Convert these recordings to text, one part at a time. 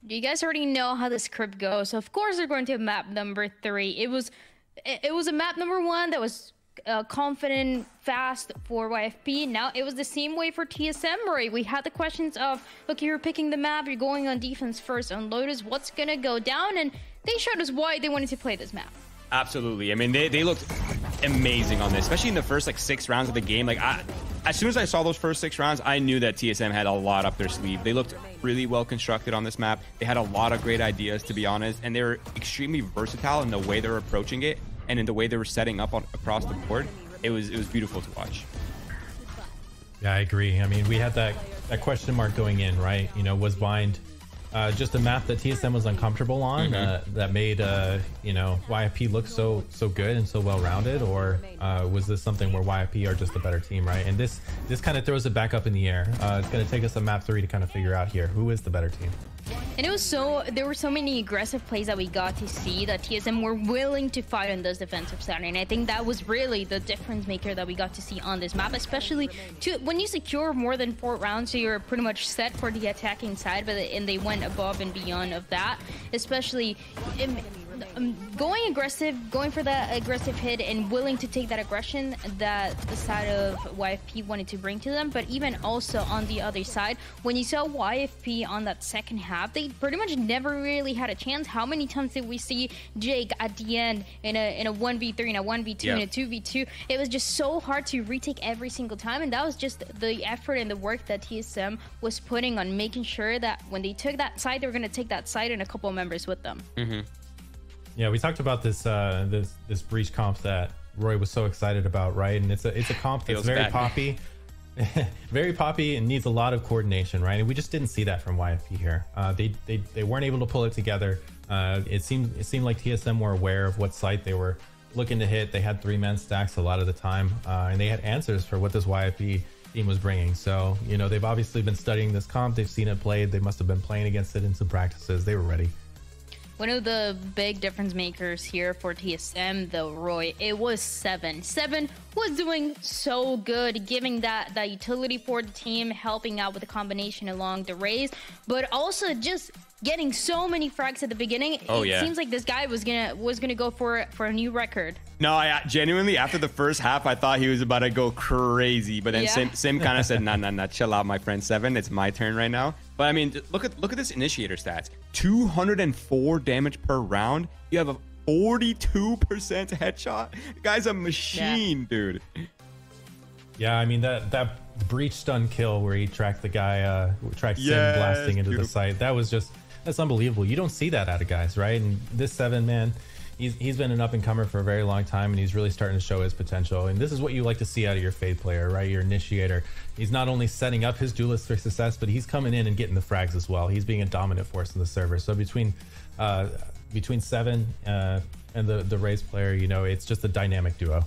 You guys already know how the script goes. So of course, they're going to map number 3. It was a map number 1 that was confident, fast for YFP. Now it was the same way for TSM, right? We had the questions of, okay, you're picking the map, you're going on defense first on Lotus, what's gonna go down? And they showed us why they wanted to play this map. Absolutely. I mean, they looked amazing on this, especially in the first like 6 rounds of the game. Like as soon as I saw those first 6 rounds, I knew that TSM had a lot up their sleeve. They looked really well constructed on this map. They had a lot of great ideas, to be honest, and they were extremely versatile in the way they're approaching it and in the way they were setting up across the board. It was beautiful to watch. Yeah, I agree. I mean, we had that question mark going in, right? You know, was Bind just a map that TSM was uncomfortable on, that made you know, YFP look so good and so well rounded, or was this something where YFP are just a better team, right? And this kind of throws it back up in the air. It's going to take us a map 3 to kind of figure out here who is the better team. And it was there were so many aggressive plays that we got to see that TSM were willing to fight on this defensive side, and I think that was really the difference maker that we got to see on this map, especially when you secure more than 4 rounds, so you're pretty much set for the attacking side, and they went above and beyond of that, especially going aggressive, going for that aggressive hit and willing to take that aggression that the side of YFP wanted to bring to them. But even also on the other side, when you saw YFP on that second half, they pretty much never really had a chance. How many times did we see Jake at the end in a 1v3, in a 1v2, in a 2v2? It was just so hard to retake every single time, and that was just the effort and the work that TSM was putting on making sure that when they took that side, they were going to take that side and a couple of members with them. Yeah, we talked about this this breach comp that Roy was so excited about, right? And it's a comp that's very poppy, very poppy, and needs a lot of coordination, right? And we just didn't see that from YFP here. They weren't able to pull it together. It seemed like TSM were aware of what site they were looking to hit. They had 3-man stacks a lot of the time, and they had answers for what this YFP team was bringing. So, you know, they've obviously been studying this comp. They've seen it played. They must have been playing against it in some practices. They were ready. One of the big difference makers here for TSM, though, Roy, it was Seven. Seven was doing so good, giving that utility for the team, helping out with the combination along the race, but also just getting so many frags at the beginning. It seems like this guy was gonna go for a new record. No, I genuinely, after the first half, I thought he was about to go crazy, but then Sim kind of said, nah, chill out, my friend. Seven, it's my turn right now. But I mean, look at this initiator stats. 204 damage per round. You have a 42% headshot. The guy's a machine, dude. Yeah, I mean that breach stun kill where he tracked the guy, tracked Sim blasting into the site. That's unbelievable. You don't see that out of guys, right? And this Seven, man, he's been an up-and-comer for a very long time, and he's really starting to show his potential. And this is what you like to see out of your Fade player, right? Your initiator. He's not only setting up his duelist for success, but he's coming in and getting the frags as well. He's being a dominant force in the server. So between Seven and the Raze player, you know, it's just a dynamic duo.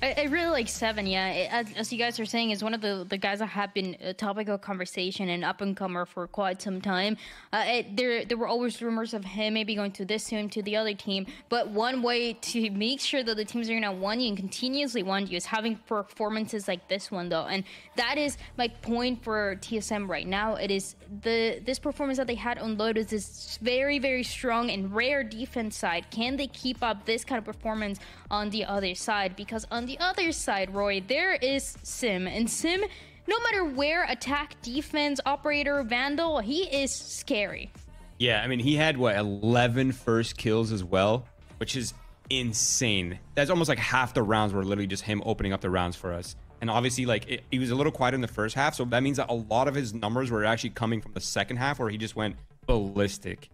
I really like Seven, as you guys are saying, is one of the guys that have been a topic of conversation and up-and-comer for quite some time. There were always rumors of him maybe going to this team, to the other team, but one way to make sure that the teams are going to want you and continuously want you is having performances like this one, though, and that is my point for TSM right now. It is this performance that they had on Lotus is very, very strong and rare defense side. Can they keep up this kind of performance on the other side? Because on the other side, Roy, there is Sim, and Sim, no matter where, attack, defense, operator, vandal, he is scary. Yeah, I mean, he had 11 first kills as well, which is insane. That's almost like half the rounds were literally just him opening up the rounds for us. And obviously, like, he was a little quiet in the first half, so that means that a lot of his numbers were actually coming from the second half, where he just went ballistic.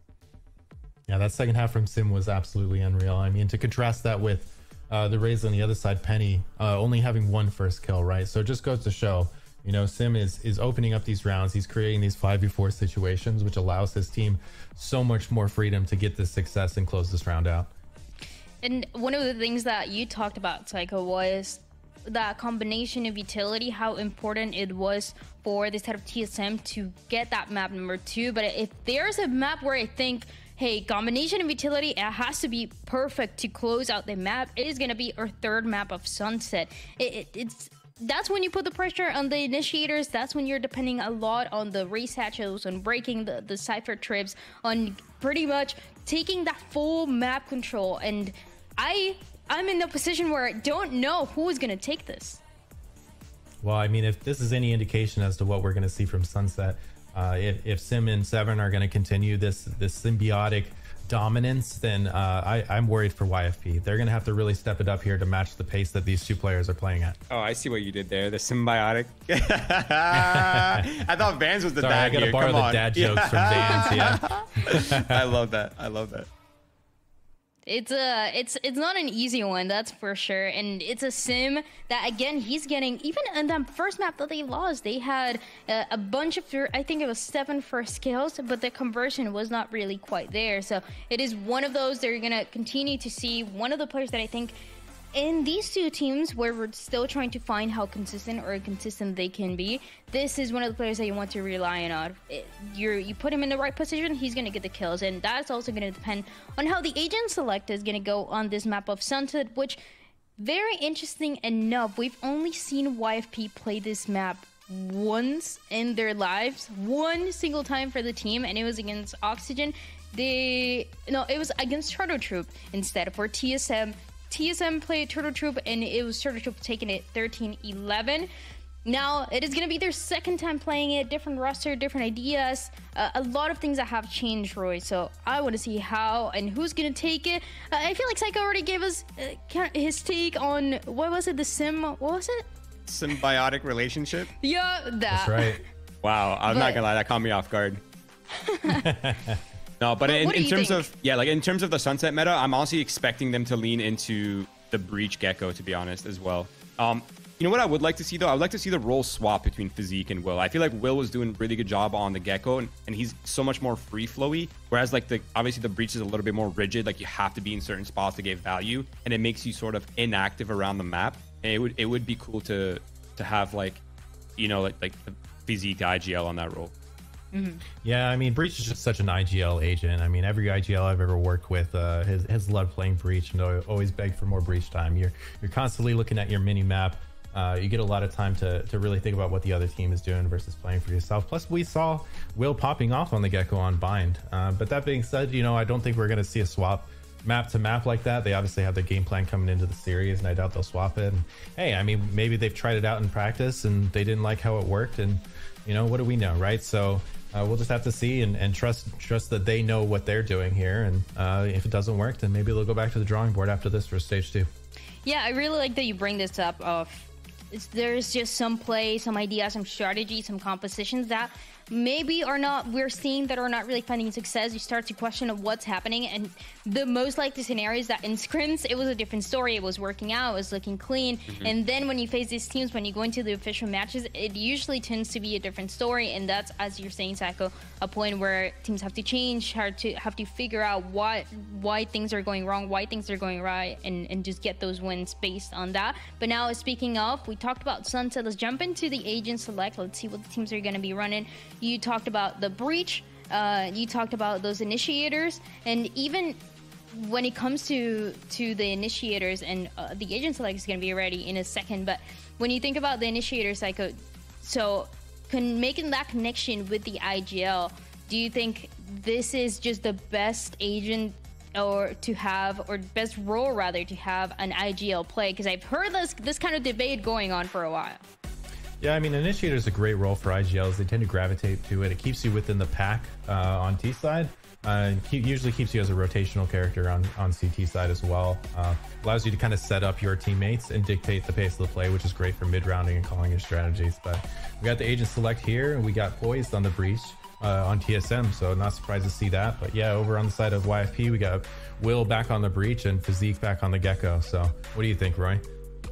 Yeah, that second half from Sim was absolutely unreal. I mean, to contrast that with the Raze on the other side, Penny only having 1 first kill, right? So it just goes to show, you know, Sim is opening up these rounds. He's creating these 5v4 situations, which allows his team so much more freedom to get this success and close this round out. And one of the things that you talked about, Psycho, was that combination of utility, how important it was for this type of TSM to get that map number 2. But if there's a map where I think, hey, combination of utility, it has to be perfect to close out the map, it is going to be our third map of Sunset. It's that's when you put the pressure on the initiators. That's when you're depending a lot on the race hatches, on breaking the cipher trips, on pretty much taking that full map control. And I'm in a position where I don't know who is going to take this. Well, I mean, if this is any indication as to what we're going to see from Sunset, if Sim and Seven are going to continue this symbiotic dominance, then I'm worried for YFP. They're going to have to really step it up here to match the pace that these two players are playing at. Oh, I see what you did there. The symbiotic. I thought Vans was the dad. I got to borrow the dad jokes from Vans. Yeah. I love that. I love that. It's not an easy one, that's for sure. And it's a sim that, again, he's getting, even in that first map that they lost, they had a bunch of, I think it was 7 first kills, but the conversion was not really quite there. So it is one of those they're gonna continue to see. One of the players that I think in these two teams where we're still trying to find how consistent or inconsistent they can be, this is one of the players that you want to rely on. You put him in the right position, he's going to get the kills. And that's also going to depend on how the agent select is going to go on this map of Sunset, which, very interesting enough, we've only seen YFP play this map once in their lives, one single time for the team, and it was against Oxygen. It was against Turtle Troop instead for TSM. TSM played Turtle Troop, and it was Turtle Troop taking it 13-11. Now, it is going to be their second time playing it, different roster, different ideas, a lot of things that have changed, Roy. So I want to see how and who's going to take it. I feel like Psycho already gave us his take on, what was it, what was it? Symbiotic relationship? Yeah, that. That's right. Wow, I'm not going to lie, that caught me off guard. No, but in terms of in terms of the Sunset meta, I'm honestly expecting them to lean into the Breach Gecko, to be honest, as well. You know what I would like to see though? I would like to see the role swap between Physique and Will. I feel like Will was doing a really good job on the Gecko, and he's so much more free flowy. Whereas like obviously the Breach is a little bit more rigid. Like you have to be in certain spots to get value, and it makes you sort of inactive around the map. And it would be cool to have like the Physique IGL on that role. Mm-hmm. Yeah, I mean, Breach is just such an IGL agent. I mean, every IGL I've ever worked with has loved playing Breach and always begged for more Breach time. You're constantly looking at your mini map. You get a lot of time to really think about what the other team is doing versus playing for yourself. Plus, we saw Will popping off on the Gecko on Bind. But that being said, I don't think we're going to see a swap map to map like that. They obviously have their game plan coming into the series, and I doubt they'll swap it. And hey, I mean, maybe they've tried it out in practice and they didn't like how it worked. And what do we know, right? So we'll just have to see and trust that they know what they're doing here. And if it doesn't work, then maybe they'll go back to the drawing board after this for stage 2. Yeah, I really like that you bring this up of there's just some play, some ideas, some strategy, some compositions that maybe we're seeing that are not really finding success. You start to question of what's happening, and the most likely scenario is that in scrims it was a different story. It was working out, it was looking clean, and then when you face these teams, when you go into the official matches, it usually tends to be a different story. And that's, as you're saying, Psycho, a point where teams have to change, have to figure out why things are going wrong, why things are going right, and just get those wins based on that. But now, speaking of, we talked about Sunset. Let's jump into the agent select. Let's see what the teams are going to be running. You talked about the Breach, you talked about those initiators, and even when it comes to the initiators, and the agent select is going to be ready in a second, but when you think about the initiators, Psycho, so making that connection with the IGL, do you think this is just the best agent or best role rather to have an IGL play? Because I've heard this kind of debate going on for a while. Yeah, I mean, Initiator is a great role for IGLs. They tend to gravitate to it. It keeps you within the pack on T side. Usually keeps you as a rotational character on CT side as well. Allows you to kind of set up your teammates and dictate the pace of the play, which is great for mid-rounding and calling your strategies. But we got the agent select here, and we got Poised on the Breach on TSM, so not surprised to see that. But yeah, over on the side of YFP, we got Will back on the Breach and Physique back on the Gecko. So what do you think, Roy?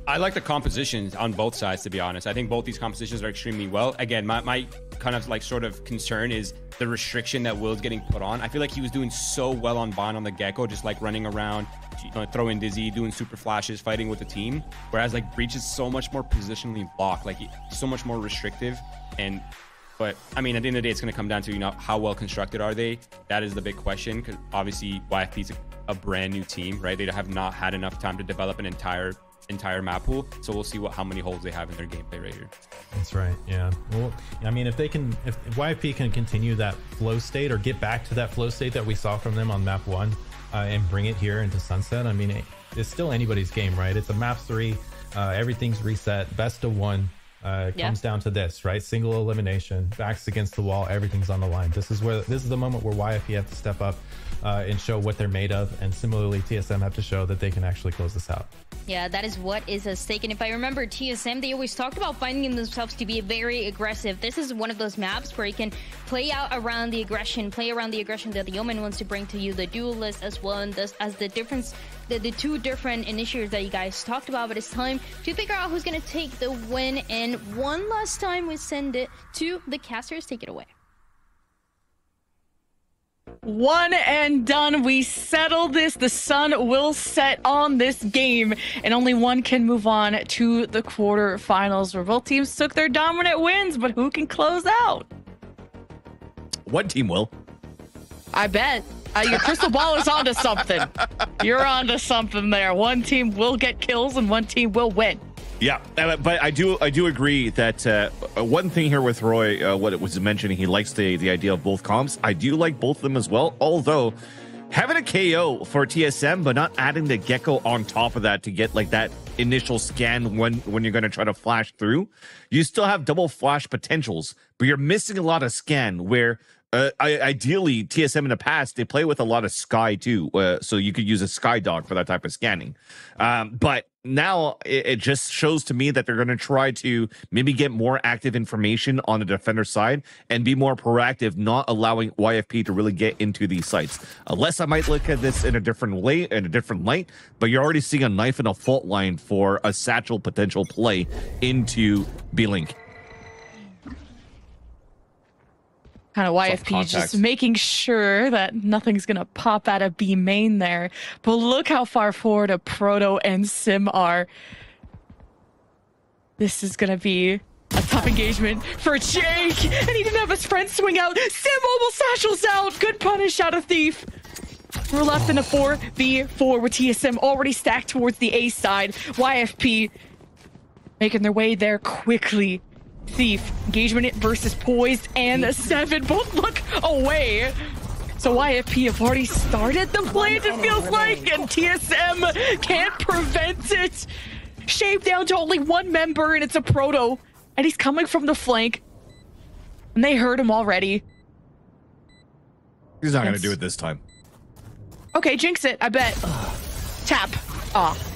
I like the compositions on both sides, to be honest. I think both these compositions are extremely well. Again, my kind of sort of concern is the restriction that Will's getting put on. I feel like he was doing so well on Bond on the Gecko, just like running around, throwing Dizzy, doing super flashes, fighting with the team. Whereas like Breach is so much more positionally blocked, like so much more restrictive. But I mean, at the end of the day, it's going to come down to, how well constructed are they? That is the big question, because obviously YFP is a brand new team, right? They have not had enough time to develop an entire entire map pool. So we'll see how many holes they have in their gameplay right here. That's right. Yeah. Well, I mean, if YFP can continue that flow state or get back to that flow state that we saw from them on map 1 and bring it here into Sunset, I mean, it's still anybody's game, right? It's a map 3. Everything's reset. Best of 1. Comes down to this, right? Single elimination, backs against the wall, everything's on the line. This is the moment where YFP have to step up and show what they're made of, and similarly TSM have to show that they can actually close this out. Yeah, that is what is at stake. And if I remember TSM, they always talked about finding themselves to be very aggressive. This is one of those maps where you can play around the aggression that the Omen wants to bring to you, the duelist as well, and this as the difference, the two different initiatives that you guys talked about. But it's time to figure out who's going to take the win. And one last time we send it to the casters. Take it away. One and done. We settle this. The sun will set on this game, and only one can move on to the quarterfinals, where both teams took their dominant wins. But who can close out? One team will. I bet. Your crystal ball is onto something. You're onto something there. One team will get kills, and one team will win. Yeah, but I do agree that one thing here with Roy, what it was mentioning, he likes the idea of both comps. I do like both of them as well, although having a KO for TSM, but not adding the Gecko on top of that to get like that initial scan when you're going to try to flash through. You still have double flash potentials, but you're missing a lot of scan where ideally TSM in the past, they play with a lot of Sky too. So you could use a Sky Dog for that type of scanning. But now it just shows to me that they're going to try to maybe get more active information on the defender side and be more proactive, not allowing YFP to really get into these sites. Unless I might look at this in a different way, in a different light, but you're already seeing a knife and a fault line for a satchel potential play into B-Link. Kind of YFP just making sure that nothing's going to pop out of B main there. But look how far forward a Proto and Sim are. This is going to be a tough engagement for Jake. And he didn't have his friend swing out. Sim almost satchels out. Good punish out of Thief. We're left in a 4v4 with TSM already stacked towards the A side. YFP making their way there quickly. Thief, engagement versus Poised, and 7 both look away. So YFP have already started the plant, it feels like, and TSM can't prevent it. Shaved down to only one member, and it's a Proto, and he's coming from the flank. And they heard him already. He's not going to do it this time. Okay, jinx it, I bet. Tap. Aw.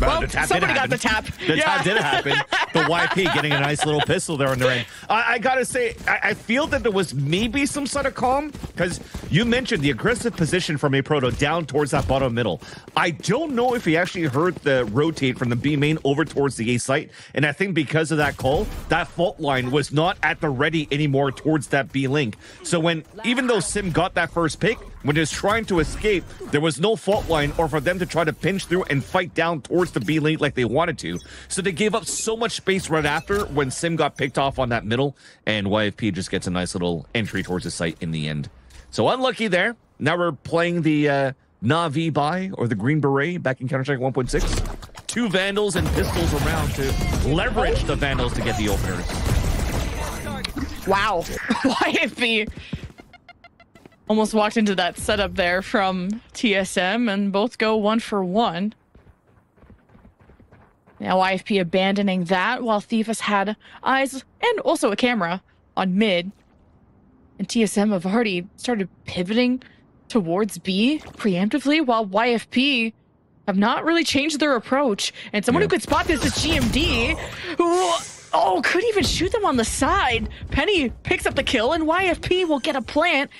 Well, somebody got the tap. The tap did happen. But YP getting a nice little pistol there on their end. I gotta say, I feel that there was maybe some sort of calm, because you mentioned the aggressive position from a Proto down towards that bottom middle. I don't know if he actually heard the rotate from the B main over towards the A site, and I think because of that call, that fault line was not at the ready anymore towards that B link. So even though Sim got that first pick, when he was trying to escape, there was no fault line or for them to try to pinch through and fight down towards the B lane like they wanted to. So they gave up so much space right after when Sim got picked off on that middle, and YFP just gets a nice little entry towards the site in the end. So unlucky there. Now we're playing the Na'Vi buy, or the Green Beret back in Counter-Strike 1.6. 2 Vandals and pistols around to leverage the Vandals to get the openers. Wow. YFP almost walked into that setup there from TSM, and both go 1 for 1. Now YFP abandoning that, while Thief has had eyes and also a camera on mid. And TSM have already started pivoting towards B preemptively, while YFP have not really changed their approach. And someone who could spot this is GMD, who could even shoot them on the side. Penny picks up the kill, and YFP will get a plant.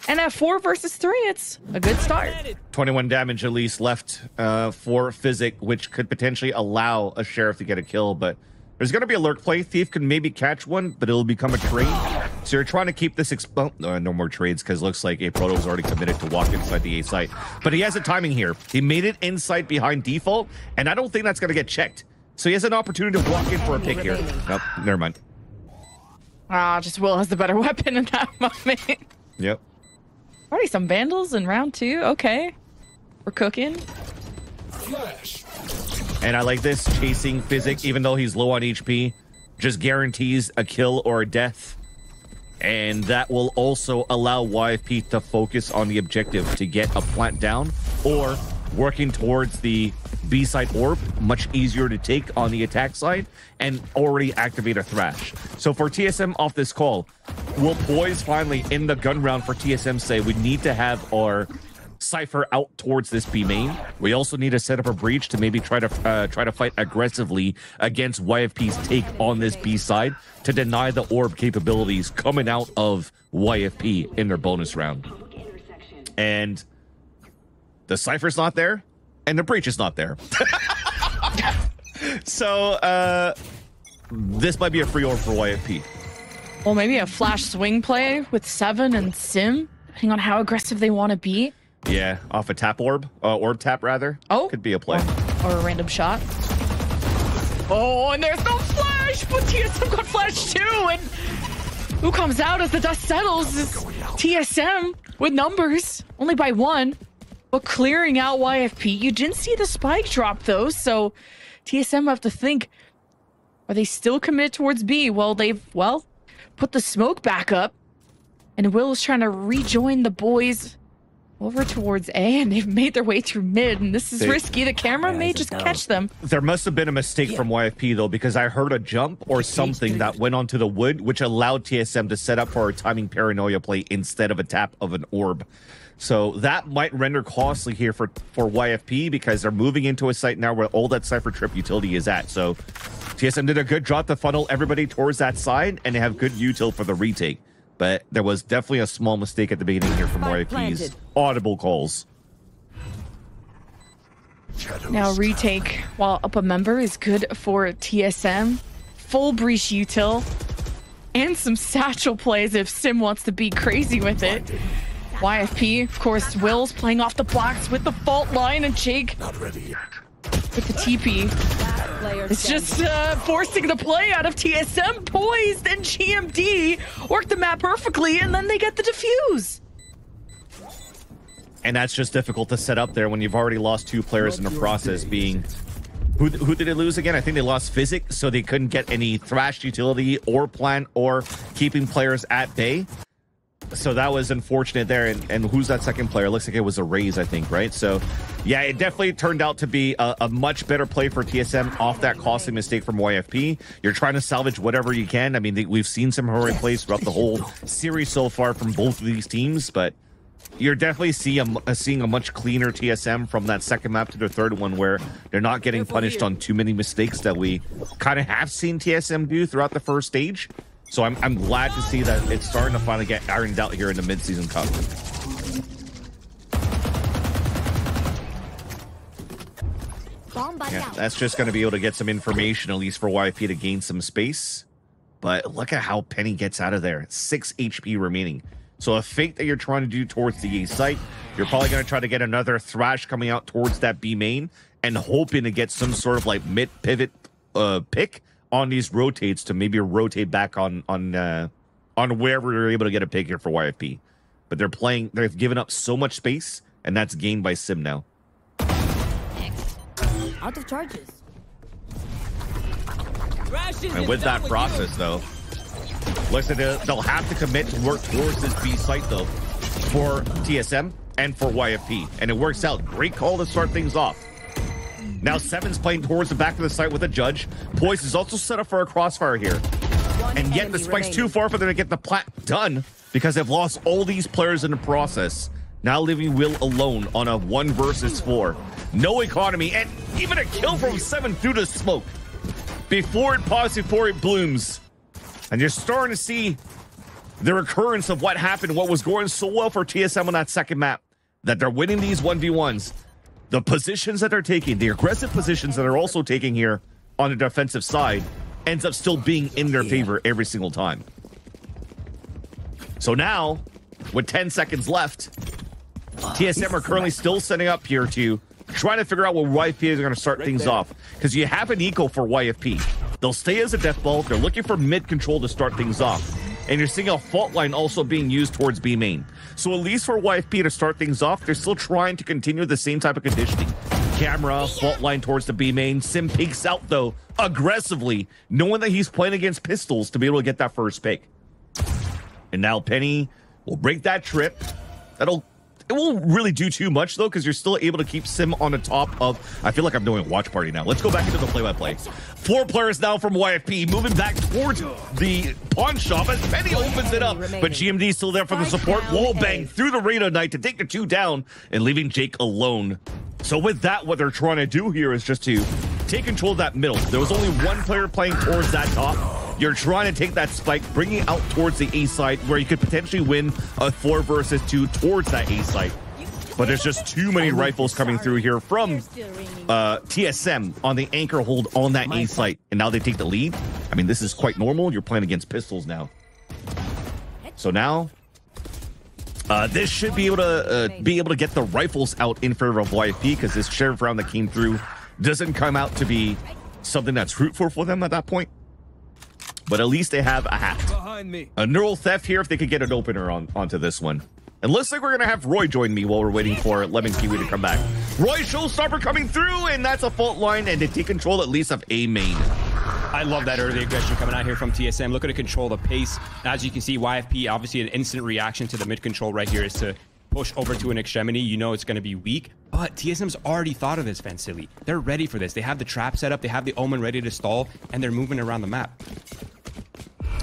And at 4 versus 3, it's a good start. 21 damage at least left for Physic, which could potentially allow a Sheriff to get a kill, but there's going to be a lurk play. Thief can maybe catch one, but it'll become a trade. So you're trying to keep this no more trades, because it looks like a Proto is already committed to walk inside the A site. But he has a timing here. He made it inside behind default, and I don't think that's going to get checked. So he has an opportunity to walk in for a pick here. Nope, never mind. Just Will has the better weapon in that moment. Yep. Already some Vandals in round 2. Okay. We're cooking. Flash. And I like this, chasing Physic, even though he's low on HP, just guarantees a kill or a death. And that will also allow YFP to focus on the objective to get a plant down, or working towards the B side orb, much easier to take on the attack side, and already activate a Thrash. So for TSM off this call, will Poise finally in the gun round for TSM say we need to have our Cypher out towards this B main? We also need to set up a breach to maybe try to fight aggressively against YFP's take on this B side to deny the orb capabilities coming out of YFP in their bonus round. And the Cypher's not there, and the breach is not there. So this might be a free orb for YFP. Well, maybe a flash swing play with Seven and Sim, depending on how aggressive they want to be. Yeah, off a tap orb, orb tap rather. Oh, could be a play. Or a random shot. Oh, and there's no flash, but TSM got flash too. And who comes out as the dust settles is TSM with numbers, only by 1, but clearing out YFP. You didn't see the spike drop though, so TSM have to think: are they still committed towards B? Well, they've put the smoke back up, and Will is trying to rejoin the boys over towards A, and they've made their way through mid, and this is risky. The camera may just catch them. There must have been a mistake from YFP though, because I heard a jump or something that went onto the wood, which allowed TSM to set up for a timing paranoia play instead of a tap of an orb. So that might render costly here for YFP, because they're moving into a site now where all that Cypher Trip utility is at. So TSM did a good job to funnel everybody towards that side, and they have good util for the retake. But there was definitely a small mistake at the beginning here from YFP's audible calls. Now retake while up a member is good for TSM. Full breach util and some satchel plays if Sim wants to be crazy with it. YFP, of course, Will's playing off the box with the fault line, and Jake with the TP. It's just forcing the play out of TSM. Poised and GMD work the map perfectly, and then they get the defuse. And that's just difficult to set up there when you've already lost 2 players in the process, being... Who did they lose again? I think they lost Physic, so they couldn't get any Thrash utility or plant or keeping players at bay. So that was unfortunate there. And who's that second player? It looks like it was a Raze, I think, right? So yeah, it definitely turned out to be a much better play for TSM off that costly mistake from YFP. You're trying to salvage whatever you can. I mean, we've seen some heroic plays throughout the whole series so far from both of these teams, but you're definitely seeing a much cleaner TSM from that second map to the third one, where they're not getting punished on too many mistakes that we kind of have seen TSM do throughout the first stage. So I'm glad to see that it's starting to finally get ironed out here in the mid-season cup. Yeah, that's just going to be able to get some information, at least for YFP, to gain some space. But look at how Penny gets out of there. 6 HP remaining. So a fake that you're trying to do towards the A site, you're probably going to try to get another Thrash coming out towards that B main and hoping to get some sort of like mid-pivot pick on these rotates to maybe rotate back on wherever you're able to get a pick here for YFP. But they've given up so much space, and that's gained by Sim now. Out of charges. And with that process, though, looks like they'll have to commit to work towards this B site, though, for TSM and for YFP. And it works out. Great call to start things off. Now Seven's playing towards the back of the site with a Judge. Poise is also set up for a crossfire here. And yet the spike's too far for them to get the plat done, because they've lost all these players in the process. Now leaving Will alone on a 1 versus 4. No economy, and even a kill from Seven through the smoke. Before it blooms. And you're starting to see the recurrence of what happened, what was going so well for TSM on that second map, that they're winning these 1v1s. The positions that they're taking, the aggressive positions that they're also taking here on the defensive side, ends up still being in their favor every single time. So now, with 10 seconds left, TSM are currently still setting up here to try to figure out what YFP is going to start things off. Because you have an eco for YFP. They'll stay as a death ball. They're looking for mid control to start things off. And you're seeing a fault line also being used towards B main. So at least for YFP to start things off, they're still trying to continue the same type of conditioning. camera, fault line towards the B main. Sim peeks out, though, aggressively, knowing that he's playing against pistols to be able to get that first pick. And now Penny will break that trip. It won't really do too much, though, because you're still able to keep Sim on the top of... I feel like I'm doing a watch party now. Let's go back into the play-by-play. 4 players now from YFP, moving back towards the pawn shop as Penny opens it up. But GMD still there for the support. Wall bang through the Reno Knight to take the 2 down and leaving Jake alone. So with that, what they're trying to do here is just to take control of that middle. There was only 1 player playing towards that top. You're trying to take that spike, bring it out towards the A site where you could potentially win a 4 versus 2 towards that A site. But there's just too many rifles coming through here from TSM on the anchor hold on that A site. And now they take the lead. I mean, this is quite normal. You're playing against pistols now. So now, this should be able to get the rifles out in favor of YFP, because this sheriff round that came through doesn't come out to be something that's fruitful for them at that point. But at least they have a hat. A neural theft here if they could get an opener onto this one. And looks like we're going to have Roy join me while we're waiting for Lemon Kiwi to come back. Roy Showstopper coming through, and that's a fault line, and they take control at least of A main. I love that early aggression coming out here from TSM. Looking to control the pace. As you can see, YFP, obviously an instant reaction to the mid control right here is to push over to an extremity. You know it's going to be weak, but TSM's already thought of this, Vansili. They're ready for this. They have the trap set up. They have the Omen ready to stall, and they're moving around the map.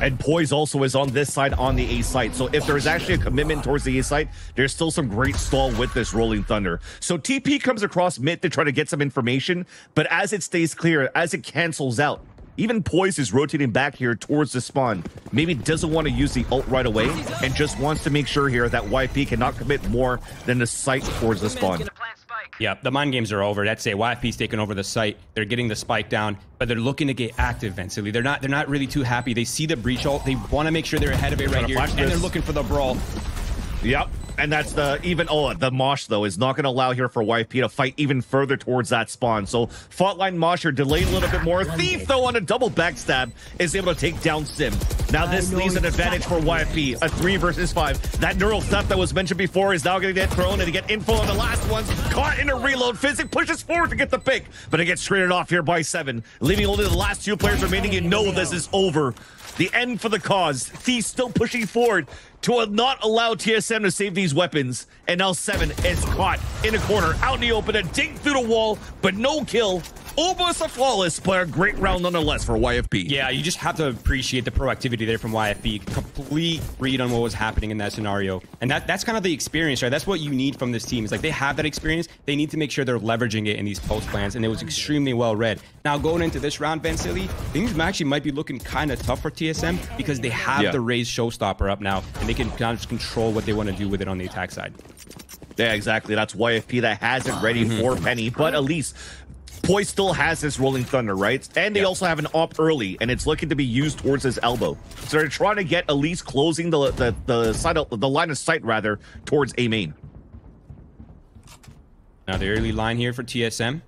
And Poise also is on this side on the A site. So if there's actually a commitment towards the A site, there's still some great stall with this Rolling Thunder. So TP comes across mid to try to get some information, but as it stays clear, as it cancels out, even Poise is rotating back here towards the spawn. Maybe doesn't want to use the ult right away and just wants to make sure here that YP cannot commit more than the site towards the spawn. Yeah, the mind games are over. That's it. YFP's taking over the site. They're getting the spike down, but they're looking to get active, Vansili. They're not really too happy. They see the breach ult. They want to make sure they're ahead of it right here, and they're looking for the brawl. Yep. And that's the Mosh, though, is not going to allow here for YFP to fight even further towards that spawn. So fault line Mosh are delayed a little bit more. Thief, though, on a double backstab is able to take down Sim. Now this leaves an advantage for YFP, a 3 versus 5. That neural theft that was mentioned before is now going to get thrown, and to get info on the last ones. Caught in a reload. Physic pushes forward to get the pick, but it gets traded off here by 7, leaving only the last 2 players remaining. You know this is over. The end for the cause. Thief still pushing forward to not allow TSM to save these weapons. And now 7 is caught in a corner, out in the open, a dink through the wall, but no kill. Almost a flawless, but a great round nonetheless for YFP. Yeah, you just have to appreciate the proactivity there from YFP. Complete read on what was happening in that scenario. And that's kind of the experience, right? That's what you need from this team. It's like they have that experience. They need to make sure they're leveraging it in these post plans, and it was extremely well read. Now, going into this round, Vansili, things actually might be looking kind of tough for TSM because they have the raised showstopper up now, and they can kind of control what they want to do with it on the attack side. Yeah, exactly. That's YFP that has it ready for Penny, but at least Poise still has this Rolling Thunder, right? And they also have an op early, and it's looking to be used towards his elbow. So they're trying to get at least closing the line of sight rather towards A main. Now the early line here for TSM.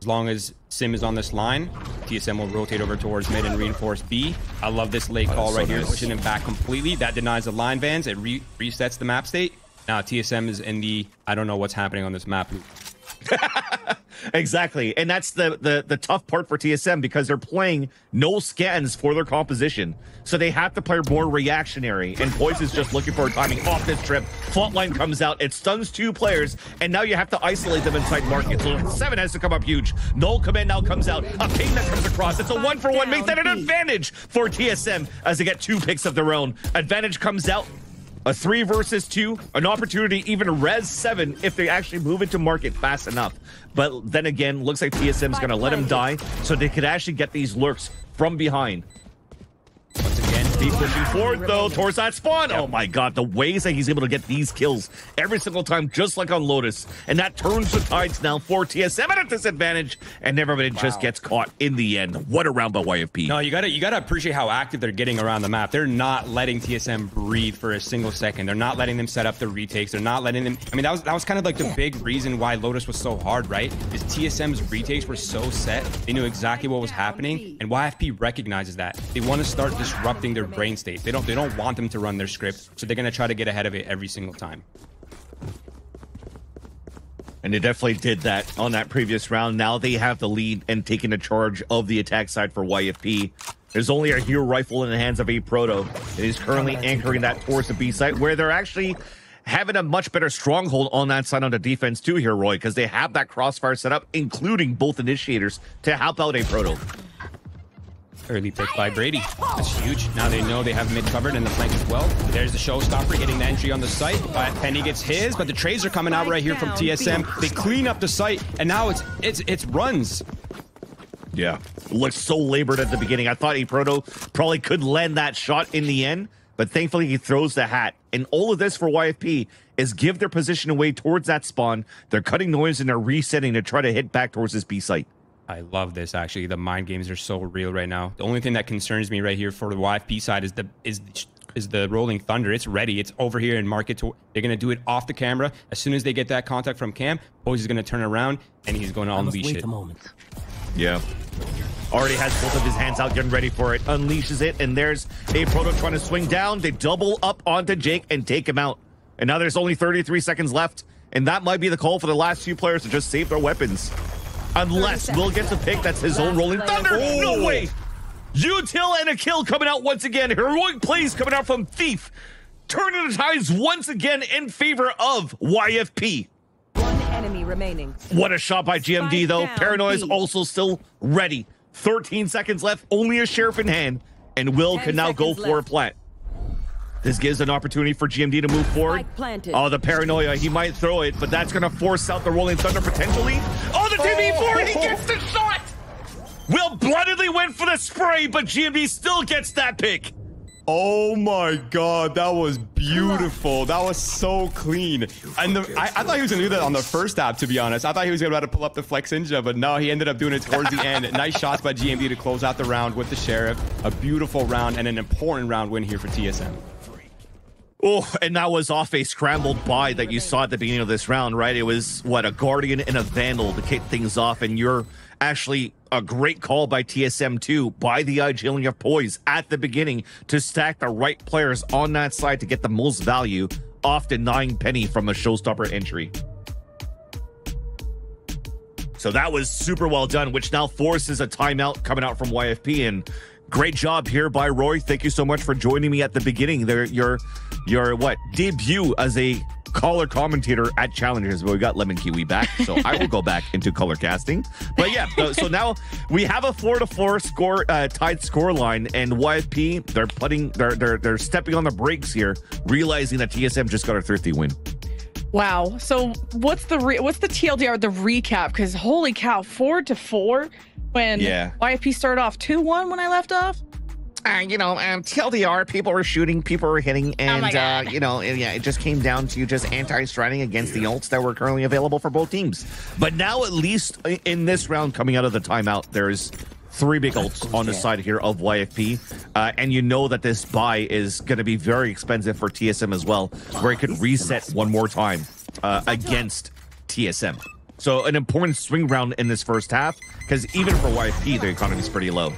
As long as Sim is on this line, TSM will rotate over towards mid and reinforce B. I love this late call right here, pushing him back completely. That denies the line vans. It resets the map state. Now TSM is in the I don't know what's happening on this map. Exactly, and that's the tough part for TSM because they're playing no scans for their composition, so they have to play more reactionary, and Poise is just looking for a timing off this trip. Fault line comes out, it stuns 2 players, and now you have to isolate them inside market, so 7 has to come up huge. Null command now comes out, a ping that comes across, it's a 1-for-1, makes that an advantage for TSM as they get 2 picks of their own. Advantage comes out. A 3 versus 2, an opportunity even res 7 if they actually move into market fast enough. But then again, looks like TSM's going to let him die so they could actually get these lurks from behind. Once again, Steve pushing forward, though, towards that spawn. Oh, my God. The ways that he's able to get these kills every single time, just like on Lotus. And that turns the tides now for TSM at a disadvantage. And everybody just gets caught in the end. What a round by YFP. No, you gotta appreciate how active they're getting around the map. They're not letting TSM breathe for a single second. They're not letting them set up the retakes. They're not letting them... I mean, that was kind of like the big reason why Lotus was so hard, right? Is TSM's retakes were so set. They knew exactly what was happening. And YFP recognizes that. They want to start disrupting their brain state. They don't want them to run their script, so they're going to try to get ahead of it every single time. And they definitely did that on that previous round. Now they have the lead and taking the charge of the attack side for YFP. There's only a hero rifle in the hands of a Proto, and he's currently anchoring that towards the B site, where they're actually having a much better stronghold on that side on the defense too here, Roy, because they have that crossfire set up, including both initiators, to help out a Proto. Early pick by Brady. That's huge. Now they know they have mid covered and the flank as well. There's the showstopper getting the entry on the site. Penny gets his, but the trades are coming out right here from TSM. They clean up the site, and now it's runs. Yeah, looks so labored at the beginning. I thought a Proto probably could land that shot in the end, but thankfully he throws the hat. And all of this for YFP is give their position away towards that spawn. They're cutting noise and they're resetting to try to hit back towards this B site. I love this, actually. The mind games are so real right now. The only thing that concerns me right here for the YFP side is the Rolling Thunder. It's ready. It's over here and market to. They're going to do it off the camera. As soon as they get that contact from Cam, Pose is going to turn around and he's going to unleash it. Yeah. Already has both of his hands out, getting ready for it. Unleashes it, and there's a Proto trying to swing down. They double up onto Jake and take him out. And now there's only 33 seconds left, and that might be the call for the last few players to just save their weapons. Unless Will gets a pick, that's his own Rolling Thunder. Oh. No way! Util and a kill coming out once again. Heroic plays coming out from Thief. Turning the tides once again in favor of YFP. One enemy remaining. What a shot by GMD, though. Paranoia is also still ready. 13 seconds left, only a sheriff in hand, and Will can now go for a plant. This gives an opportunity for GMD to move forward. Oh, the Paranoia, he might throw it, but that's going to force out the Rolling Thunder potentially. Oh, the TB4, he gets the shot! Will bloodedly went for the spray, but GMD still gets that pick. Oh my god, that was beautiful. That was so clean. And I thought he was gonna do that on the first app, to be honest. I thought he was gonna pull up the Flex Ninja, but no, he ended up doing it towards the end. Nice shots by GMD to close out the round with the Sheriff. A beautiful round and an important round win here for TSM. Oh, and that was off a scrambled buy that you saw at the beginning of this round, right? It was, what, a Guardian and a Vandal to kick things off, and you're actually a great call by TSM too, by the Igilling of Poise at the beginning to stack the right players on that side to get the most value off denying Penny from a showstopper entry. So that was super well done, which now forces a timeout coming out from YFP, and great job here by Roy. Thank you so much for joining me at the beginning. Your what, debut as a color commentator at Challengers, but we got Lemon Kiwi back, so I will go back into color casting. But yeah, so now we have a 4-4 score, tied score line, and YFP they're stepping on the brakes here, realizing that TSM just got a thrifty win. Wow. So what's the TLDR, the recap? Because holy cow, 4-4 when YFP started off 2-1 when I left off. TLDR, people were shooting, people were hitting, and it just came down to just anti-striding against the ults that were currently available for both teams. But now, at least in this round coming out of the timeout, there's 3 big ults on the side here of YFP, and you know that this buy is going to be very expensive for TSM as well, where it could reset one more time against TSM. So an important swing round in this first half, because even for YFP, the economy is pretty low.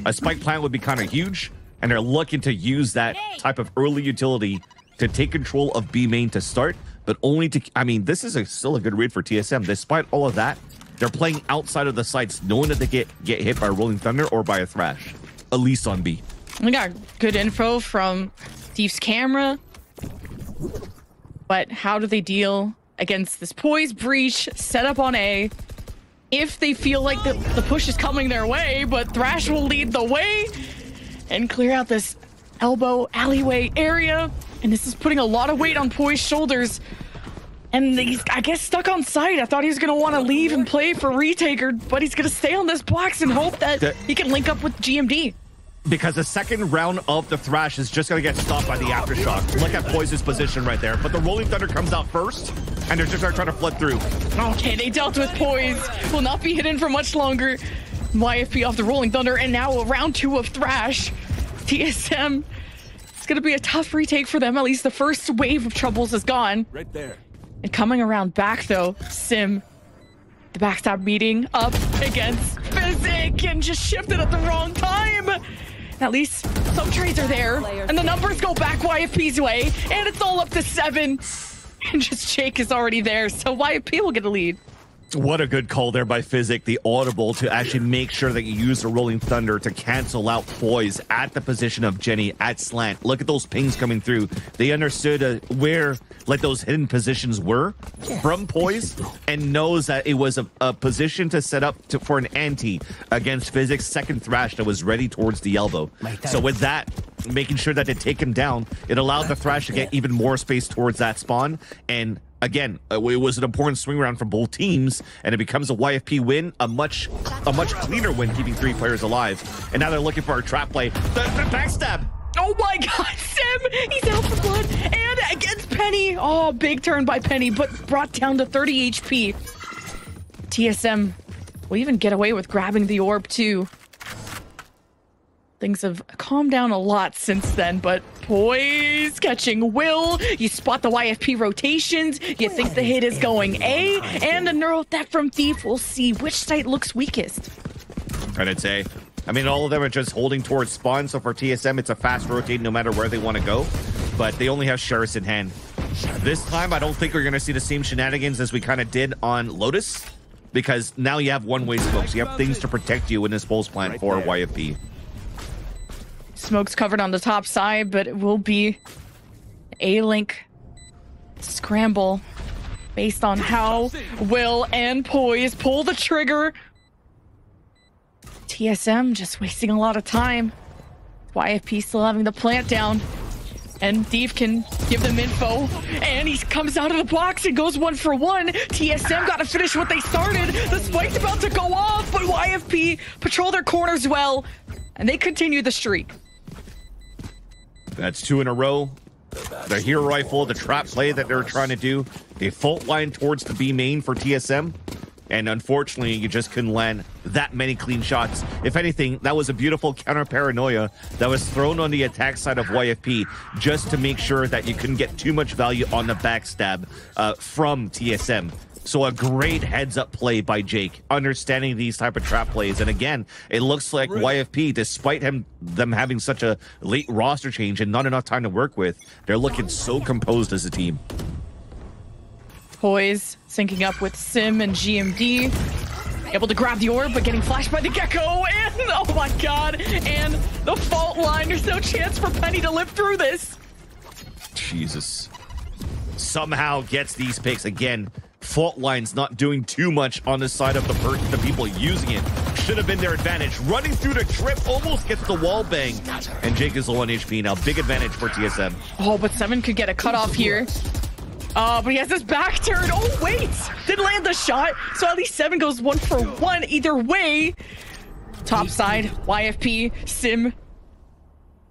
A spike plant would be kind of huge, and they're looking to use that type of early utility to take control of B main to start, but only to, this is still a good read for TSM. Despite all of that, they're playing outside of the sites, knowing that they get hit by Rolling Thunder or by a Thrash, at least on B. We got good info from Thief's camera, but how do they deal against this Poise breach set up on A? If they feel like the push is coming their way, but Thrash will lead the way and clear out this elbow alleyway area. And this is putting a lot of weight on Poise's shoulders. And he's, I guess, stuck on site. I thought he was going to want to leave and play for Retaker, but he's going to stay on this box and hope that he can link up with GMD. Because the second round of the Thrash is just going to get stopped by the Aftershock. Look at Poise's position right there. But the Rolling Thunder comes out first, and they're just trying to flood through. Okay, they dealt with Poise. Will not be hidden for much longer. YFP off the Rolling Thunder, and now a round 2 of Thrash. TSM, it's going to be a tough retake for them. At least the first wave of troubles is gone. Right there. And coming around back, though, Sim, the backstab meeting up against Physic, and just shifted at the wrong time. At least some trades are there, and the numbers go back YFP's way, and it's all up to 7. And just Jake is already there, so YFP will get a lead. What a good call there by Physic, the audible to actually make sure that you use the Rolling Thunder to cancel out Poise at the position of Jenny at slant. Look at those pings coming through. They understood where like those hidden positions were from Poise and knows that it was a position to set up for an anti against Physic's second Thrash that was ready towards the elbow. So with that, making sure that they take him down, it allowed the Thrash to get even more space towards that spawn. And again, it was an important swing round from both teams, and it becomes a YFP win, a much cleaner win, keeping 3 players alive. And now they're looking for a trap play. The backstab. Oh my God, Sim! He's out for blood, and against Penny. Oh, big turn by Penny, but brought down to 30 HP. TSM will even get away with grabbing the orb too. Things have calmed down a lot since then, but Poise catching Will. You spot the YFP rotations. You think the hit is going A, and a neural theft from Thief. We'll see which site looks weakest. I'd say. I mean, all of them are just holding towards spawn, so for TSM, it's a fast rotate no matter where they want to go, but they only have Sheriffs in hand. This time, I don't think we're going to see the same shenanigans as we kind of did on Lotus, because now you have one-way smokes. You have things to protect you in this pulse plant for YFP. Smoke's covered on the top side, but it will be A-Link scramble based on how Will and Poise pull the trigger. TSM just wasting a lot of time. YFP still having the plant down. And Thief can give them info. And he comes out of the box and goes 1 for 1. TSM got to finish what they started. The spike's about to go off, but YFP patrol their corners well. And they continue the streak. That's 2 in a row. The hero rifle, the trap play that they're trying to do. They fault line towards the B main for TSM. And unfortunately, you just couldn't land that many clean shots. If anything, that was a beautiful counter paranoia that was thrown on the attack side of YFP just to make sure that you couldn't get too much value on the backstab from TSM. So a great heads-up play by Jake, understanding these type of trap plays. And again, it looks like YFP, despite them having such a late roster change and not enough time to work with, they're looking so composed as a team. Poise syncing up with Sim and GMD. Able to grab the orb, but getting flashed by the Gecko. And oh my God, and the fault line. There's no chance for Penny to live through this. Jesus. Somehow gets these picks again. Fault line's not doing too much on the side of the people using it. Should have been their advantage. Running through the trip, almost gets the wall bang. And Jake is low on HP now. Big advantage for TSM. Oh, but 7 could get a cutoff here. But he has this back turn. Oh, wait. Didn't land the shot. So at least 7 goes 1 for 1 either way. Top side, YFP, Sim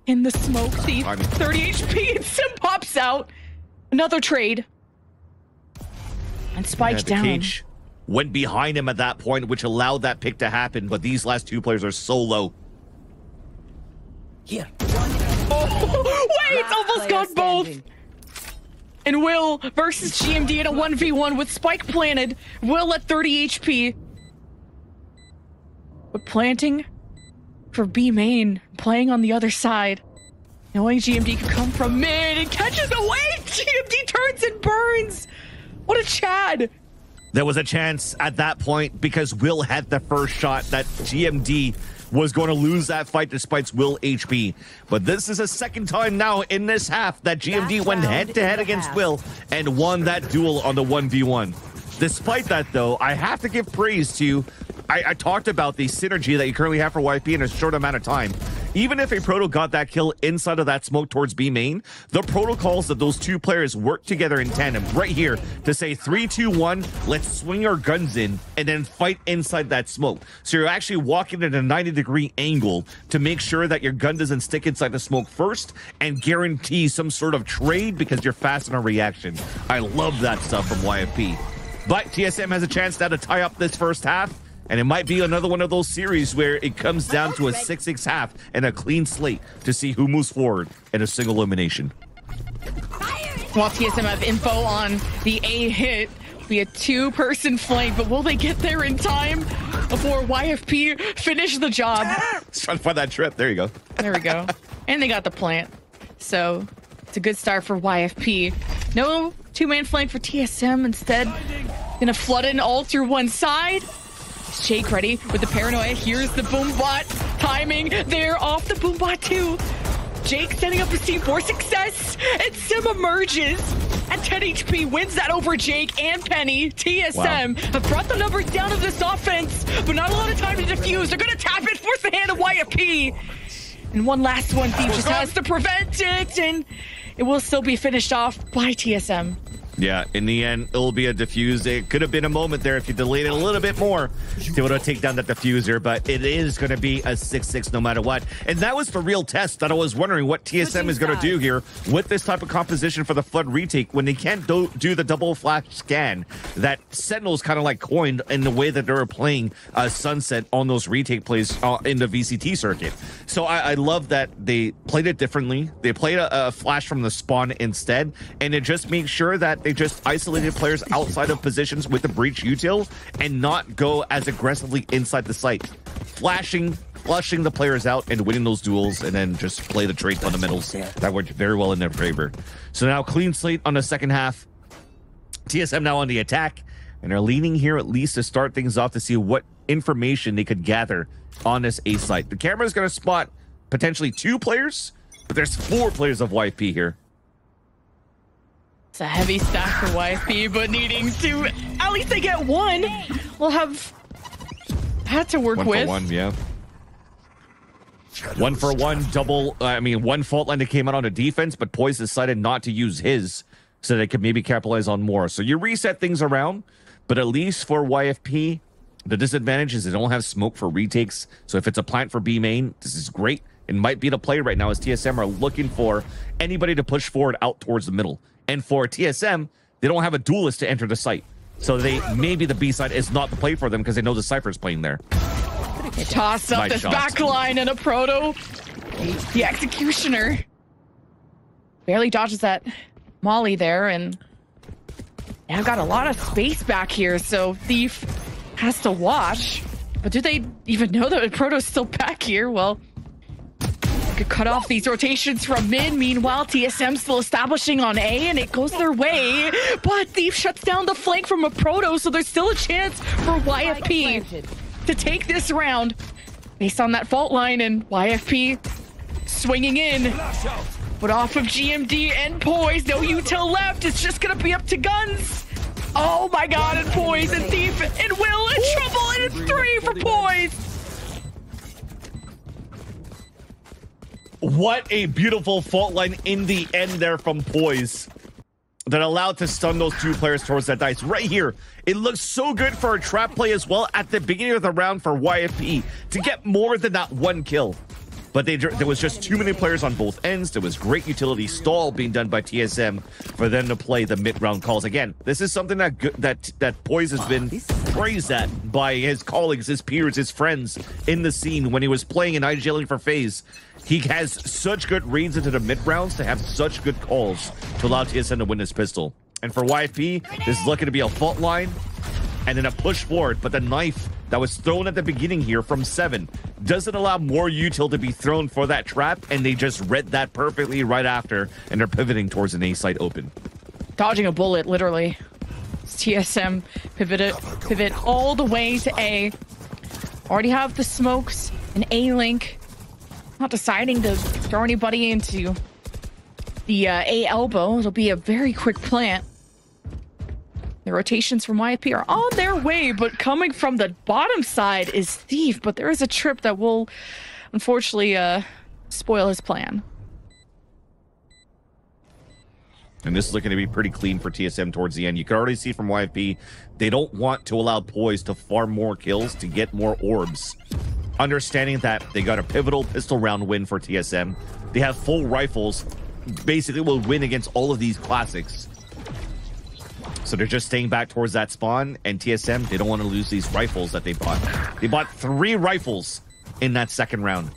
in the smoke. Thief, 30 HP, and Sim pops out. Another trade. And Spike down. Cage went behind him at that point, which allowed that pick to happen. But these last 2 players are so low. Here. Oh, wait, almost got both. And Will versus GMD in a 1v1 with Spike planted. Will at 30 HP. But planting for B main, playing on the other side. Knowing GMD could come from mid and catches away. GMD turns and burns. What a Chad. There was a chance at that point because Will had the first shot that GMD was going to lose that fight despite Will HP. But this is a second time now in this half that GMD went head-to-head against Will and won that duel on the 1v1. Despite that, though, I have to give praise to... I talked about the synergy that you currently have for YFP in a short amount of time. Even if a Proto got that kill inside of that smoke towards B main, the protocols that those 2 players work together in tandem right here to say 3, 2, 1, let's swing our guns in and then fight inside that smoke. So you're actually walking at a 90-degree angle to make sure that your gun doesn't stick inside the smoke first and guarantee some sort of trade because you're fast in a reaction. I love that stuff from YFP. But TSM has a chance now to tie up this first half. And it might be another one of those series where it comes down to a 6-6 half and a clean slate to see who moves forward in a single elimination. While TSM have info on the A hit, be a 2-person flank, but will they get there in time before YFP finish the job? Let's try to find that trip. There you go. There we go. And they got the plant. So it's a good start for YFP. No Two-man flank for TSM instead. Gonna flood in all through one side. Jake ready with the paranoia. Here's the boom bot. Timing. They're off the boom bot too. Jake setting up his team for success. And Sim emerges at 10 HP. Wins that over Jake and Penny. TSM have brought the numbers down of this offense, but not a lot of time to defuse. They're gonna tap it, force the hand of YFP. And one last one. Thief just has to prevent it, and it will still be finished off by TSM. Yeah, in the end, it'll be a diffuse. It could have been a moment there if you delayed it a little bit more to be able to take down that diffuser, but it is going to be a 6-6 no matter what. And that was the real test that I was wondering what TSM is going to do here with this type of composition for the Flood retake when they can't do the double flash scan that Sentinels kind of like coined in the way that they were playing Sunset on those retake plays in the VCT circuit. So I love that they played it differently. They played a flash from the spawn instead, and it just makes sure that they just isolated players outside of positions with the breach util and not go as aggressively inside the site. Flushing the players out and winning those duels, and then just play the trade fundamentals that worked very well in their favor. So now clean slate on the second half. TSM now on the attack, and are leaning here at least to start things off to see what information they could gather on this A site. The camera is going to spot potentially 2 players, but there's 4 players of YFP here. It's a heavy stack for YFP, but needing to at least they get one. We'll have had to work with. 1 for 1, yeah. 1 for 1 double. One fault line that came out on a defense, but Poise decided not to use his so they could maybe capitalize on more. So you reset things around, but at least for YFP, the disadvantage is they don't have smoke for retakes. So if it's a plant for B main, this is great. It might be the play right now as TSM are looking for anybody to push forward out towards the middle. And for TSM, they don't have a duelist to enter the site. So maybe the B side is not the play for them because they know the Cypher's playing there. Toss up this back line and a Proto. The Executioner barely dodges that Molly there, and I've got a lot of space back here, so Thief has to watch. But do they even know that Proto's still back here? Well, could cut off these rotations from mid. Meanwhile, TSM still establishing on A, and it goes their way. But Thief shuts down the flank from a Proto, so there's still a chance for YFP to take this round based on that fault line, and YFP swinging in. But off of GMD and Poise, no util left. It's just gonna be up to guns. Oh my god, and Poise and Thief and Will in trouble, and it's 3 for Poise. What a beautiful fault line in the end there from Poise that allowed to stun those 2 players towards that dice. Right here, it looks so good for a trap play as well at the beginning of the round for YFP to get more than that 1 kill. But there was just too many players on both ends. There was great utility stall being done by TSM for them to play the mid-round calls. Again, this is something that Poise has been praised at by his colleagues, his peers, his friends in the scene when he was playing in IGLing for FaZe. He has such good reads into the mid-rounds to have such good calls to allow TSM to win this pistol. And for YFP, this is looking to be a fault line and then a push forward, but the knife that was thrown at the beginning here from 7 doesn't allow more util to be thrown for that trap, and they just read that perfectly right after, and they're pivoting towards an A site open. Dodging a bullet, literally. TSM pivot all the way to A. Already have the smokes, an A link. Not deciding to throw anybody into the A elbow. It'll be a very quick plant. The rotations from YFP are on their way, but coming from the bottom side is Thief, but there is a trip that will unfortunately spoil his plan. And this is looking to be pretty clean for TSM towards the end. You can already see from YFP, they don't want to allow Poise to farm more kills to get more orbs. Understanding that they got a pivotal pistol round win for TSM. They have full rifles, basically will win against all of these classics. So they're just staying back towards that spawn, and TSM, they don't want to lose these rifles that they bought. They bought 3 rifles in that second round.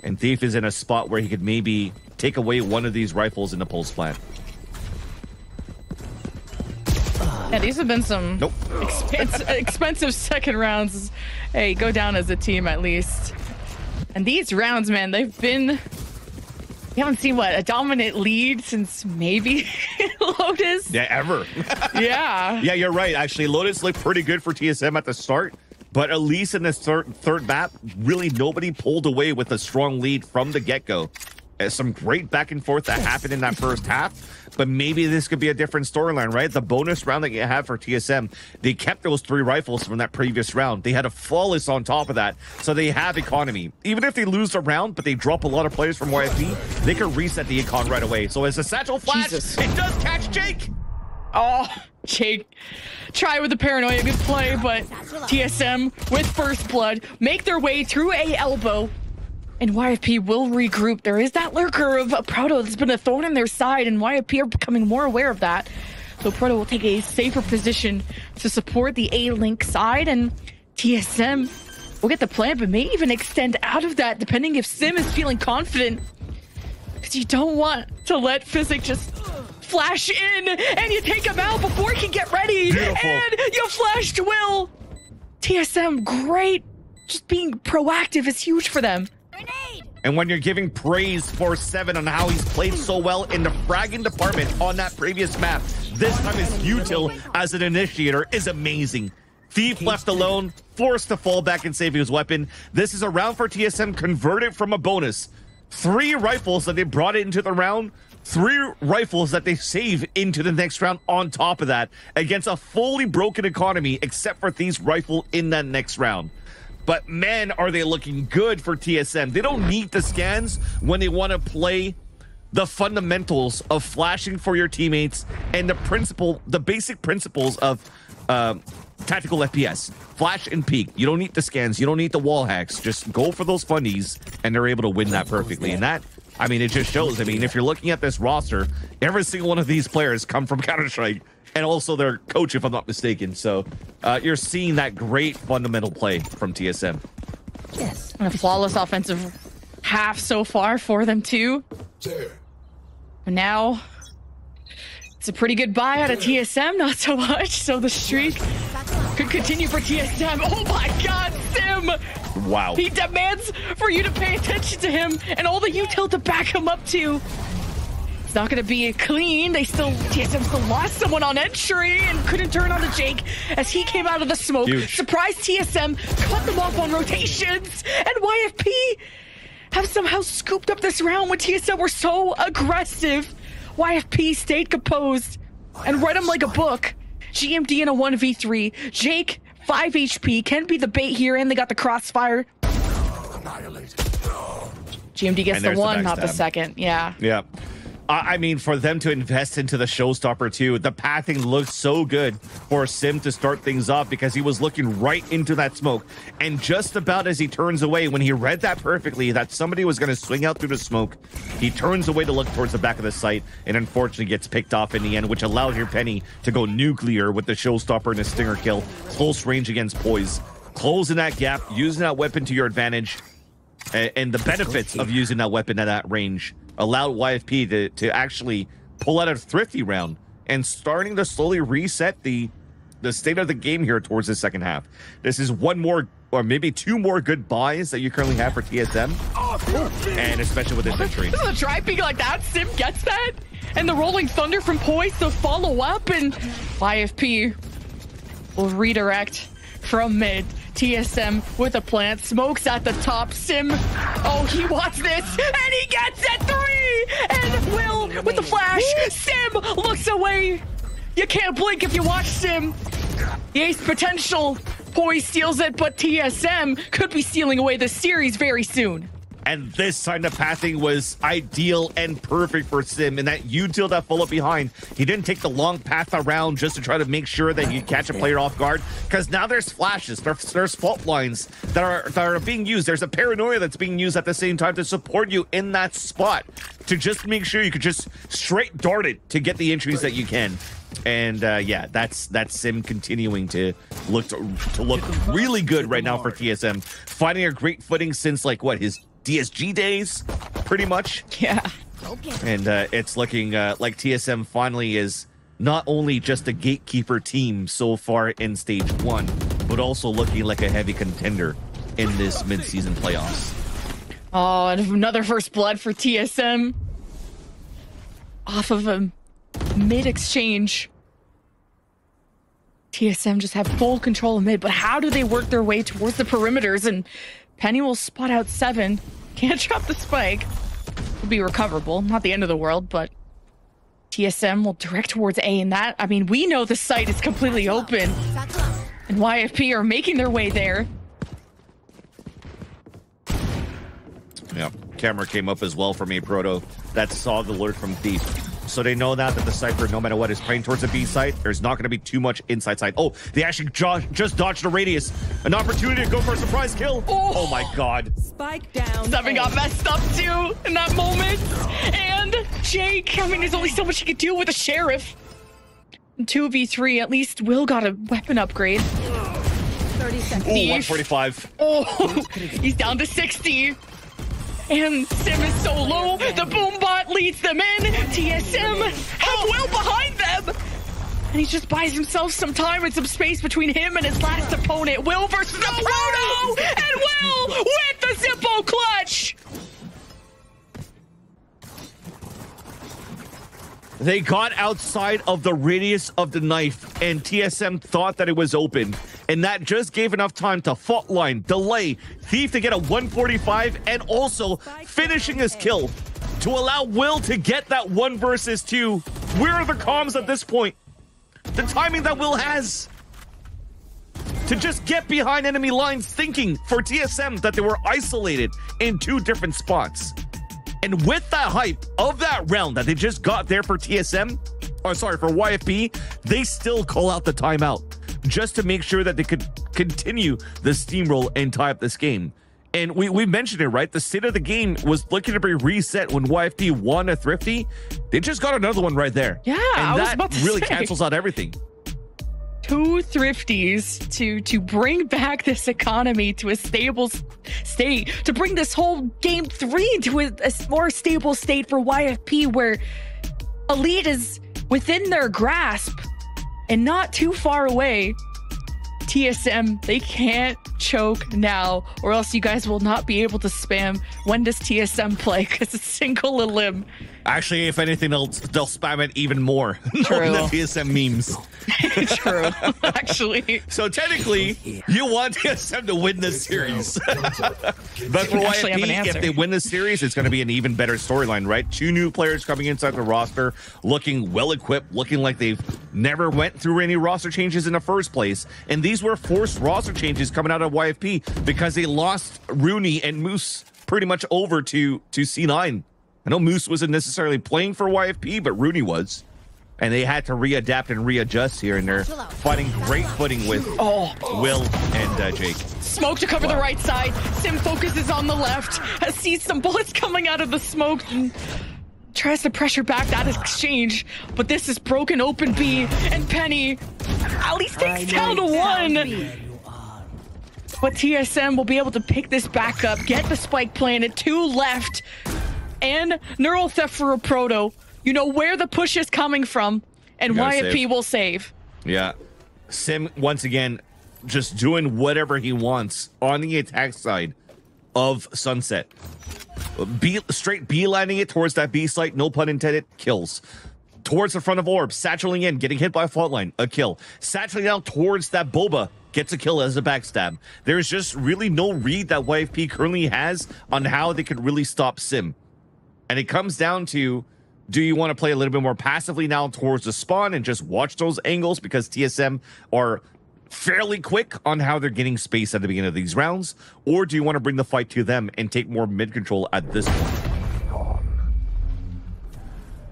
And Thief is in a spot where he could maybe take away one of these rifles in the pulse plant. Yeah, these have been some expensive second rounds. Hey, go down as a team at least. And these rounds, man, they've been We haven't seen a dominant lead since maybe Lotus. Yeah, ever. Yeah. Yeah, you're right. Actually, Lotus looked pretty good for TSM at the start, but at least in this third map, really nobody pulled away with a strong lead from the get-go. Some great back and forth that happened in that first half, but maybe this could be a different storyline, right? The bonus round that you have for TSM, they kept those 3 rifles from that previous round. They had a flawless on top of that, so they have economy. Even if they lose the round, but they drop a lot of players from YFP, they can reset the econ right away. So as a satchel flash, it does catch Jake. Oh, Jake, try with the paranoia, good play, but TSM with first blood make their way through a elbow. And YFP will regroup. There is that lurker of Proto that's been a thorn in their side, and YFP are becoming more aware of that. So Proto will take a safer position to support the A-Link side, and TSM will get the plant, but may even extend out of that, depending if Sim is feeling confident. Because you don't want to let Physic just flash in, and you take him out before he can get ready. Beautiful. And you flashed Will. TSM, great. Just being proactive is huge for them. And when you're giving praise for Seven on how he's played so well in the fragging department on that previous map, this time his util as an initiator is amazing. Thief left alone, forced to fall back and save his weapon. This is a round for TSM converted from a bonus. 3 rifles that they brought into the round, 3 rifles that they save into the next round on top of that against a fully broken economy except for Thief's rifle in that next round. But man, are they looking good for TSM. They don't need the scans when they want to play the fundamentals of flashing for your teammates and the basic principles of tactical FPS. Flash and peek. You don't need the scans. You don't need the wall hacks. Just go for those funnies, and they're able to win that perfectly. And that, I mean, it just shows. I mean, if you're looking at this roster, every single one of these players come from Counter-Strike. And also their coach, if I'm not mistaken. So you're seeing that great fundamental play from TSM. Yes. And a flawless offensive half so far for them too. And now it's a pretty good buy out of TSM, not so much. So the streak could continue for TSM. Oh my God, Sim! Wow. He demands for you to pay attention to him and all the util to back him up too. It's not going to be clean. TSM still lost someone on entry and couldn't turn on to Jake as he came out of the smoke. Huge. Surprised TSM, cut them off on rotations, and YFP have somehow scooped up this round when TSM were so aggressive. YFP stayed composed and read him like a book. GMD in a 1v3. Jake, 5 HP, can be the bait here, and they got the crossfire. GMD gets the 1, not the second. Yeah. Yeah. I mean, for them to invest into the showstopper too, the pathing looked so good for Sim to start things off because he was looking right into that smoke. And just about as he turns away, when he read that perfectly, that somebody was going to swing out through the smoke, he turns away to look towards the back of the site and unfortunately gets picked off in the end, which allows your Penny to go nuclear with the showstopper and a stinger kill. Close range against Poise. Closing that gap, using that weapon to your advantage, and the benefits of using that weapon at that range allowed YFP to actually pull out a thrifty round and starting to slowly reset the state of the game here towards the second half. This is one more or maybe 2 more good buys that you currently have for TSM, and especially with this entry. This is a try peek like that. Sim gets that, and the rolling thunder from Poise to follow up, and YFP will redirect from mid. TSM with a plant, smokes at the top. Sim, oh, he wants this, and he gets it. 3, and Will with the flash. Sim looks away. You can't blink if you watch Sim. The ace potential. Poise steals it, but TSM could be stealing away the series very soon. And this time the pathing was ideal and perfect for Sim, and that util that followed behind. He didn't take the long path around just to try to make sure that he'd catch a player off guard, because now there's flashes, there's fault lines that are being used. There's a paranoia that's being used at the same time to support you in that spot, to just make sure you could just straight dart it to get the entries that you can. And yeah, that's Sim continuing to look really good right now for TSM, finding a great footing since like what, his DSG days, pretty much. Yeah. And it's looking like TSM finally is not only just a gatekeeper team so far in stage 1, but also looking like a heavy contender in this mid-season playoffs. Oh, and another first blood for TSM. off of a mid-exchange. TSM just have full control of mid, but how do they work their way towards the perimeters? And Penny will spot out 7. Can't drop the spike. Will be recoverable. Not the end of the world, but TSM will direct towards A, and that, I mean, we know the site is completely open, and YFP are making their way there. Yeah, camera came up as well for me, Proto. That saw the alert from Thief. So they know now that the Cypher, no matter what, is playing towards the B site. There's not going to be too much inside side. Oh, they actually just dodged the radius. An opportunity to go for a surprise kill. Oh my God. Spike down. 7 got messed up too in that moment. And Jake, I mean, there's only so much he could do with a Sheriff. 2v3, at least Will got a weapon upgrade. 30 seconds. Oh, 145. Oh, he's down to 60. And Sim is so low, the boom bot leads them in. TSM have Will behind them. And he just buys himself some time and some space between him and his last opponent. Will versus the Proto! And Will with the Zippo clutch! They got outside of the radius of the knife, and TSM thought that it was open. And that just gave enough time to fault line, delay, Thief to get a 145, and also finishing his kill to allow Will to get that 1 versus 2. Where are the comms at this point? The timing that Will has to just get behind enemy lines, thinking for TSM that they were isolated in 2 different spots. And with that hype of that round that they just got there for TSM, or sorry, for YFP, they still call out the timeout just to make sure that they could continue the steamroll and tie up this game. And we mentioned it, right? The state of the game was looking to be reset when YFP won a Thrifty. They just got another one right there. Yeah, and I was that about to really say. cancels out everything. 2 Thrifties to bring back this economy to a stable state, to bring this whole game 3 to a more stable state for YFP, where Elite is within their grasp and not too far away. TSM, they can't choke now, or else you guys will not be able to spam when does TSM play, because it's single elim. Actually, if anything, they'll spam it even more. True. The TSM memes. True, actually. So technically, you want TSM to win this series. But for Actually have an YFP, answer. if they win this series, it's going to be an even better storyline, right? 2 new players coming inside the roster, looking well-equipped, looking like they've never went through any roster changes in the first place. And these were forced roster changes coming out of YFP because they lost Rooney and Moose pretty much over to C9. I know Moose wasn't necessarily playing for YFP, but Rooney was. And they had to readapt and readjust here, and they're finding great footing with Will and Jake. Smoke to cover the right side. Sim focuses on the left. Sees some bullets coming out of the smoke and tries to pressure back that exchange. But this is broken open B, and Penny at least takes down to 1. But TSM will be able to pick this back up, get the spike planted, 2 left, and neural theft for a Proto. You know where the push is coming from, and YFP will save. Yeah. Sim, once again, just doing whatever he wants on the attack side of Sunset. Straight beelining it towards that B site, no pun intended, kills. Towards the front of Orb, satcheling in, getting hit by a fault line, a kill. Satcheling out towards that Boba, gets a kill as a backstab. There's just really no read that YFP currently has on how they could really stop Sim. And it comes down to, do you want to play a little bit more passively now towards the spawn and just watch those angles because TSM are fairly quick on how they're getting space at the beginning of these rounds? Or do you want to bring the fight to them and take more mid control at this point?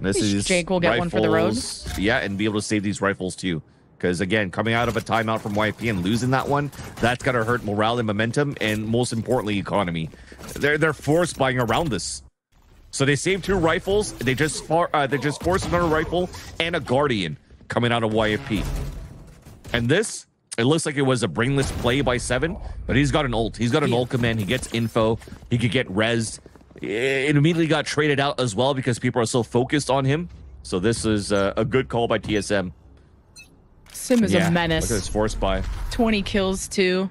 This is Jake will get one for the road. Yeah, and be able to save these rifles too. Because again, coming out of a timeout from YFP and losing that one, that's going to hurt morale and momentum, and most importantly, economy. They're forced buying around this. So they saved 2 rifles. They just forced another rifle and a Guardian coming out of YFP. And this, it looks like it was a brainless play by 7, but he's got an ult. He's got an ult command. He gets info. He could get rezzed. It immediately got traded out as well because people are so focused on him. So this is a good call by TSM. Sim is a menace. Look at this force buy. 20 kills too.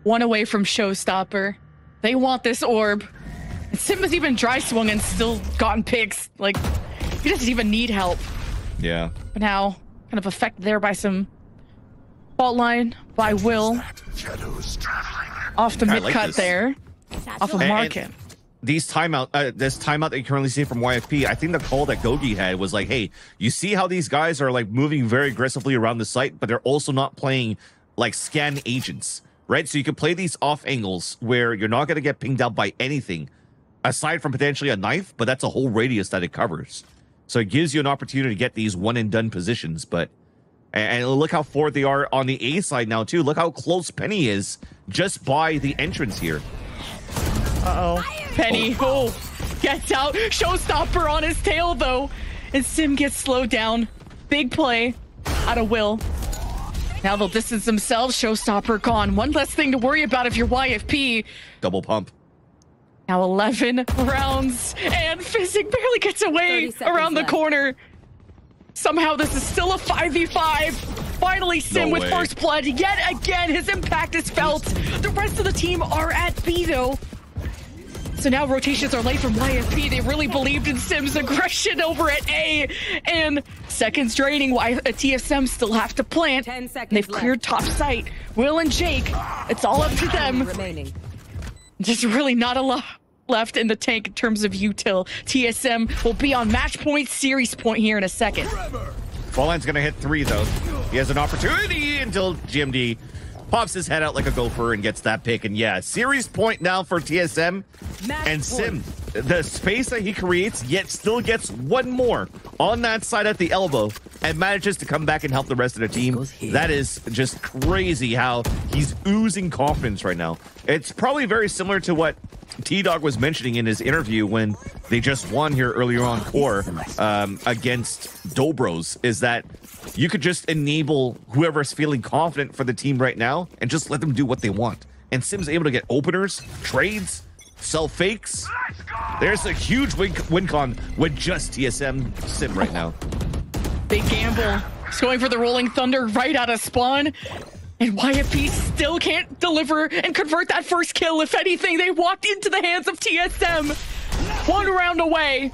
1 away from Showstopper. They want this orb. Sim has even dry swung and still gotten picks. Like, He doesn't even need help. Yeah. But now, kind of affected there by some fault line by Will. Off the mid cut there. Off of Market. These timeout, this timeout that you currently see from YFP, I think the call that Gogi had was like, hey, you see how these guys are like moving very aggressively around the site, but they're also not playing like scan agents, right? So you can play these off angles where you're not going to get pinged out by anything aside from potentially a knife, but that's a whole radius that it covers. So it gives you an opportunity to get these one and done positions. But and look how forward they are on the A side now too. Look how close Penny is just by the entrance here. Uh-oh. Penny, gets out. Showstopper on his tail, though. And Sim gets slowed down. Big play out of Will. Now they'll distance themselves. Showstopper gone. One less thing to worry about if you're YFP. Double pump. Now 11 rounds. And Physic barely gets away around the corner. Somehow this is still a 5v5. Finally, Sim with first blood. Yet again, his impact is felt. The rest of the team are at B, though. So now rotations are late from YFP. They really believed in Sim's aggression over at A. And seconds draining, TSM still have to plant. 10 seconds They've cleared top site. Will and Jake, it's all up to them. There's really not a lot left in the tank in terms of util. TSM will be on match point, series point here in a second. Fallline's going to hit 3, though. He has an opportunity until GMD pops his head out like a gopher and gets that pick. And yeah, series point now for TSM. And Sim, the space that he creates, yet still gets one more on that side at the elbow and manages to come back and help the rest of the team. That is just crazy how he's oozing confidence right now. It's probably very similar to what T-Dog was mentioning in his interview when they just won here earlier on Core against Dobros, is that you could just enable whoever's feeling confident for the team right now and just let them do what they want. And Sim's able to get openers, trades, sell fakes. There's a huge win con with just TSM Sim right now. Big gamble. He's going for the Rolling Thunder right out of spawn. And YFP still can't deliver and convert that first kill. If anything, they walked into the hands of TSM. One round away.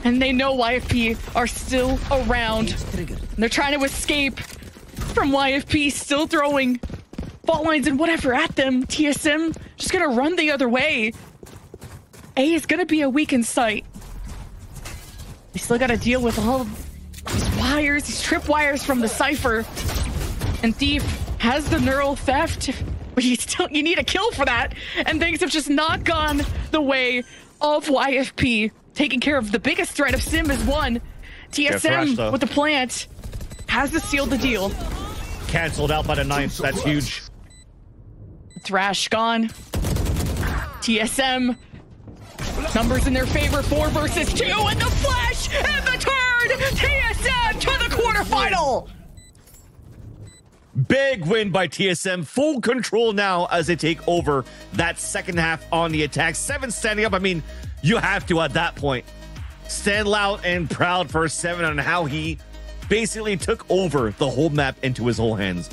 And they know YFP are still around. And they're trying to escape from YFP, still throwing fault lines and whatever at them. TSM just gonna run the other way. A is gonna be a weakened site. They still gotta deal with all of these wires, these trip wires from the Cypher. And Thief has the neural theft, but you need a kill for that. And things have just not gone the way of YFP. Taking care of the biggest threat of Sim is one. TSM with the plant has to seal the deal. Cancelled out by the knife. That's huge. Thrash gone. TSM. Numbers in their favor. 4 versus 2. And the flash and the turn. TSM to the quarterfinal. Big win by TSM. Full control now as they take over that second half on the attack. 7 standing up. I mean, you have to at that point stand loud and proud for 7 on how he basically took over the whole map into his own hands.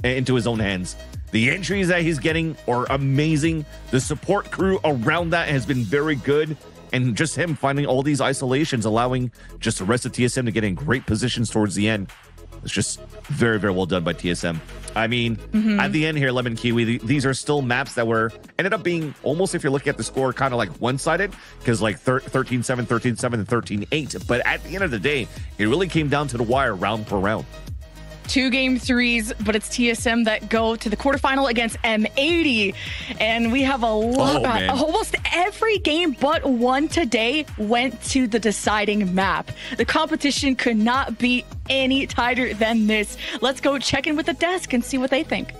The entries that he's getting are amazing. The support crew around that has been very good. And just him finding all these isolations, allowing just the rest of TSM to get in great positions towards the end. It's just very, very well done by TSM. I mean, at the end here, Lemon Kiwi, these are still maps that ended up being almost, if you're looking at the score, kind of like one-sided, because like 13-7, 13-7, and 13-8. But at the end of the day, it really came down to the wire round per round. 2 game 3s, but it's TSM that go to the quarterfinal against M80. And we have a lot, almost every game but one today went to the deciding map. The competition could not be any tighter than this. Let's go check in with the desk and see what they think.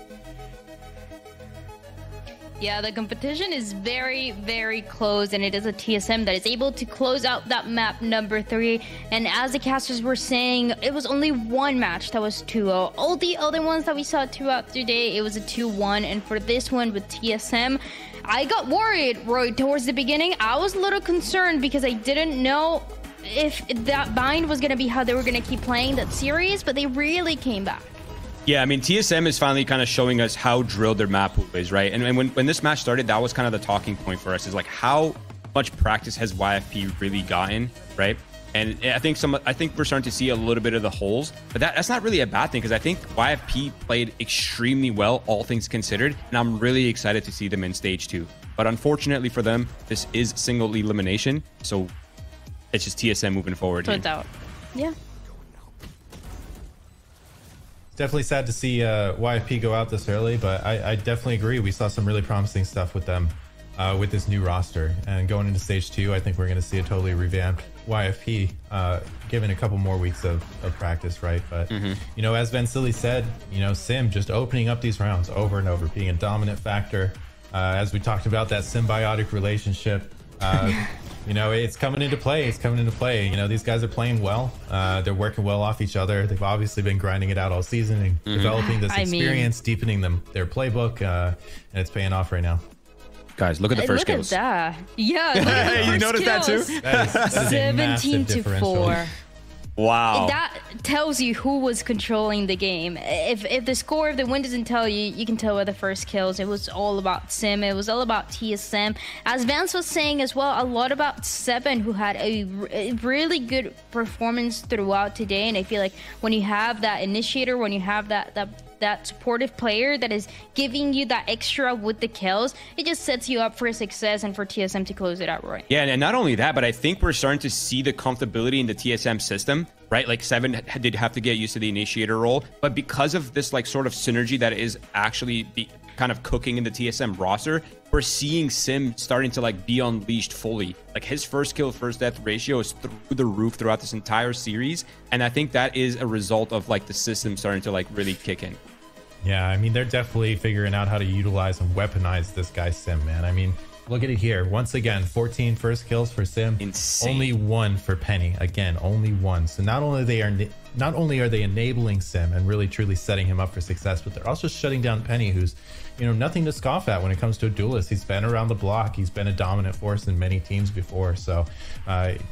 Yeah, the competition is very, very close, and it is a TSM that is able to close out that map number 3. And as the casters were saying, it was only one match that was 2-0. All the other ones that we saw throughout the day, it was a 2-1. And for this one with TSM, I got worried, Roy, towards the beginning. I was a little concerned because I didn't know if that bind was going to be how they were going to keep playing that series, but they really came back. Yeah, I mean, TSM is finally kind of showing us how drilled their map is, right? And when this match started, that was kind of the talking point for us, is like, how much practice has YFP really gotten, right? And I think we're starting to see a little bit of the holes, but that's not really a bad thing because I think YFP played extremely well, all things considered, and I'm really excited to see them in stage 2. But unfortunately for them, this is single elimination, so it's just TSM moving forward. No doubt. Yeah. It's definitely sad to see YFP go out this early, but I definitely agree. We saw some really promising stuff with them with this new roster. And going into stage 2, I think we're going to see a totally revamped YFP given a couple more weeks of practice, right? But, you know, as Vansili said, you know, Sim just opening up these rounds over and over, being a dominant factor. As we talked about that symbiotic relationship, you know, it's coming into play. It's coming into play. You know, these guys are playing well. They're working well off each other. They've obviously been grinding it out all season and developing this experience, deepening their playbook, and it's paying off right now. Guys, look at the first kills. Look at that. Yeah, look at the you noticed that too? That is 17 to 4. Wow. That tells you who was controlling the game. If the score of the win doesn't tell you, you can tell by the first kills. It was all about Sim. It was all about TSM. As Vance was saying as well, a lot about Seven, who had a really good performance throughout today. And I feel like when you have that initiator, when you have that supportive player that is giving you that extra with the kills, it just sets you up for success and for TSM to close it out, right? Yeah, and not only that, but I think we're starting to see the comfortability in the TSM system, right? Like Seven did have to get used to the initiator role, but because of this like sort of synergy that is actually kind of cooking in the TSM roster, we're seeing Sim starting to like be unleashed fully. Like his first kill, first death ratio is through the roof throughout this entire series, and I think that is a result of like the system starting to like really kick in. Yeah, I mean, they're definitely figuring out how to utilize and weaponize this guy Sim, man. I mean, look at it here. Once again, 14 first kills for Sim. Insane. Only 1 for Penny. Again, only 1. So not only are they enabling Sim and really truly setting him up for success, but they're also shutting down Penny, who's, you know, nothing to scoff at when it comes to a duelist. He's been around the block. He's been a dominant force in many teams before. So,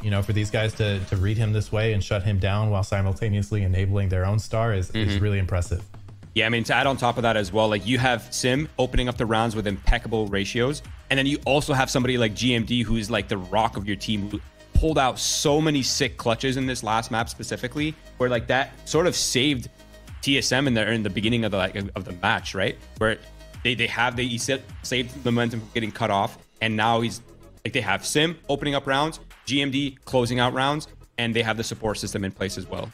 you know, for these guys to read him this way and shut him down while simultaneously enabling their own star is really impressive. Yeah, I mean, to add on top of that as well, like you have Sim opening up the rounds with impeccable ratios. And then you also have somebody like GMD, who's like the rock of your team, who pulled out so many sick clutches in this last map specifically, where like that sort of saved TSM in the beginning of the match, right? Where they saved the momentum from getting cut off. And now they have Sim opening up rounds, GMD closing out rounds, and they have the support system in place as well.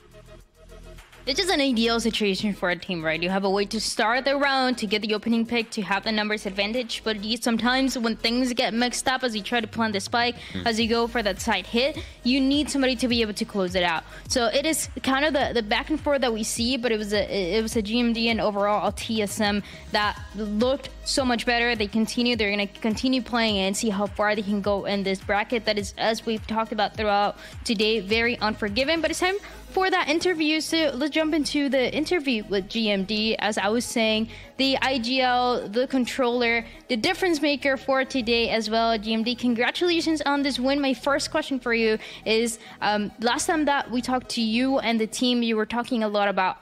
This is an ideal situation for a team, right? You have a way to start the round, to get the opening pick, to have the numbers advantage. But sometimes when things get mixed up as you try to plant the spike, as you go for that side hit, you need somebody to be able to close it out. So it is kind of the back and forth that we see, but it was a GMD and overall a TSM that looked so much better. They're going to continue playing and see how far they can go in this bracket that is, as we've talked about throughout today, very unforgiving. But it's time for that interview, so let's jump into the interview with GMD. As I was saying, the IGL, the controller, the difference maker for today as well. GMD, congratulations on this win. My first question for you is, last time that we talked to you and the team, you were talking a lot about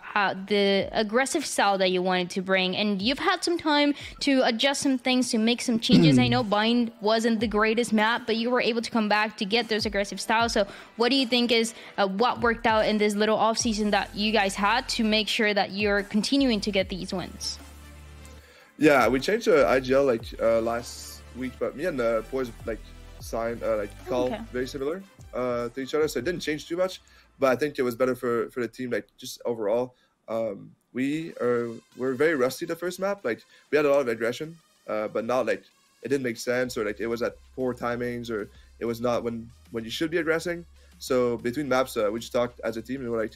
the aggressive style that you wanted to bring, and you've had some time to adjust some things, to make some changes. I know Bind wasn't the greatest map, but you were able to come back to get those aggressive styles. So what do you think is what worked out in this little off season that you guys had to make sure that you're continuing to get these wins? Yeah, we changed IGL last week, but me and Poise signed call very similar to each other, so it didn't change too much. But I think it was better for the team, just overall. We're very rusty the first map. We had a lot of aggression, but not it didn't make sense, or it was at poor timings, or it was not when you should be aggressing. So between maps, we just talked as a team, and we're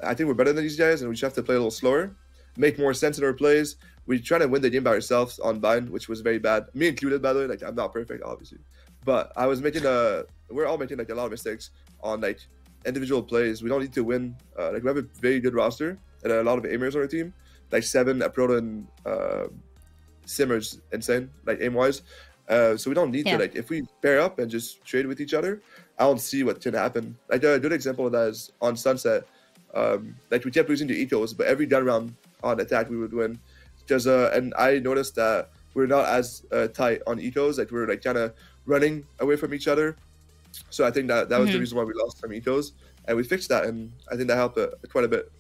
I think we're better than these guys, and we just have to play a little slower, make more sense in our plays. We try to win the game by ourselves on Bind, which was very bad. Me included, by the way. I'm not perfect, obviously, but I was we're all making a lot of mistakes on individual plays. We don't need to win. We have a very good roster and a lot of aimers on our team. Seven, Proto, and Simmer's insane, aim-wise. So we don't need to, if we pair up and just trade with each other, I don't see what can happen. A good example of that is on Sunset. We kept losing to ecos, but every gun round on attack we would win. Because and I noticed that we're not as tight on ecos. We're kind of running away from each other. So I think that was the reason why we lost some ecos, and we fixed that, and I think that helped quite a bit.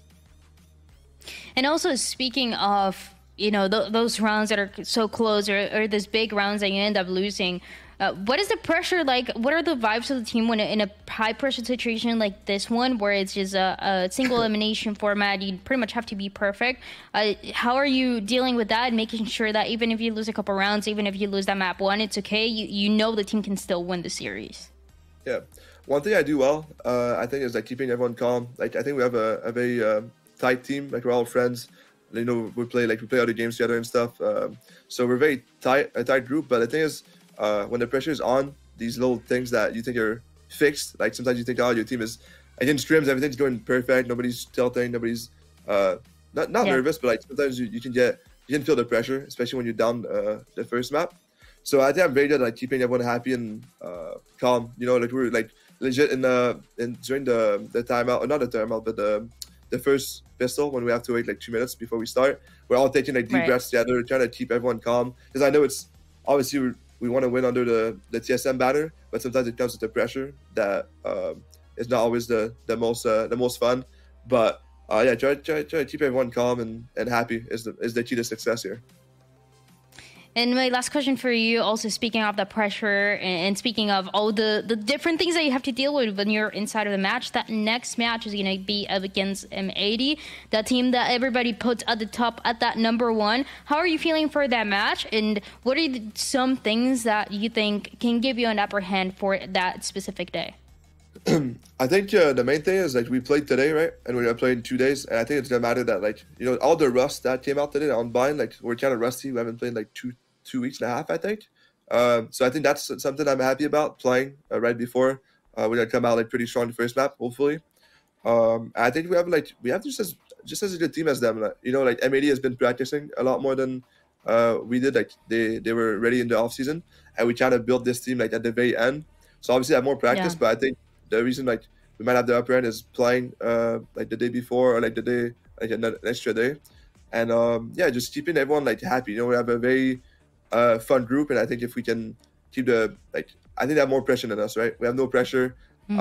And also, speaking of, you know, those rounds that are so close, or those big rounds that you end up losing, what is the pressure like? What are the vibes of the team when in a high pressure situation like this one, where it's just a single elimination format? You pretty much have to be perfect. How are you dealing with that and making sure that even if you lose a couple rounds, even if you lose that map 1, it's okay? You know the team can still win the series. Yeah, one thing I do well, I think, is like keeping everyone calm. Like I think we have a very tight team. Like we're all friends. You know, we play other games together and stuff. So we're a tight group. But the thing is, when the pressure is on, these little things that you think are fixed, like sometimes you think, oh, your team is, like in scrims, everything's going perfect, nobody's tilting, nobody's not nervous, but like sometimes you can feel the pressure, especially when you're down the first map. So I think I'm very good at like keeping everyone happy and calm. You know, like we're like legit during the timeout, or not the timeout, but the first pistol, when we have to wait like 2 minutes before we start, we're all taking like deep breaths together, trying to keep everyone calm, because I know it's obviously we want to win under the TSM banner, but sometimes it comes with the pressure that is not always the most fun. But yeah, try to keep everyone calm and happy is the key to success here. And my last question for you, also speaking of the pressure and speaking of all the different things that you have to deal with when you're inside of the match, that next match is going to be up against M80, the team that everybody puts at the top at that #1. How are you feeling for that match? And what are some things that you think can give you an upper hand for that specific day? I think the main thing is like we played today, right? And we're gonna play in 2 days. And I think it's gonna matter that, like, you know, all the rust that came out today on Bind, like we're kind of rusty. We haven't played like two weeks and a half, I think. So I think that's something I'm happy about playing right before. We're gonna come out like pretty strong the first map, hopefully. I think we have just as a good team as them. You know, like M80 has been practicing a lot more than we did. Like they were ready in the off season, and we kind of built this team like at the very end. So obviously I have more practice, but I think the reason like we might have the upper end is playing like the day before, or like the day, like an extra day, and yeah, just keeping everyone like happy. You know, we have a very fun group, and I think if we can keep I think they have more pressure than us, right? We have no pressure. We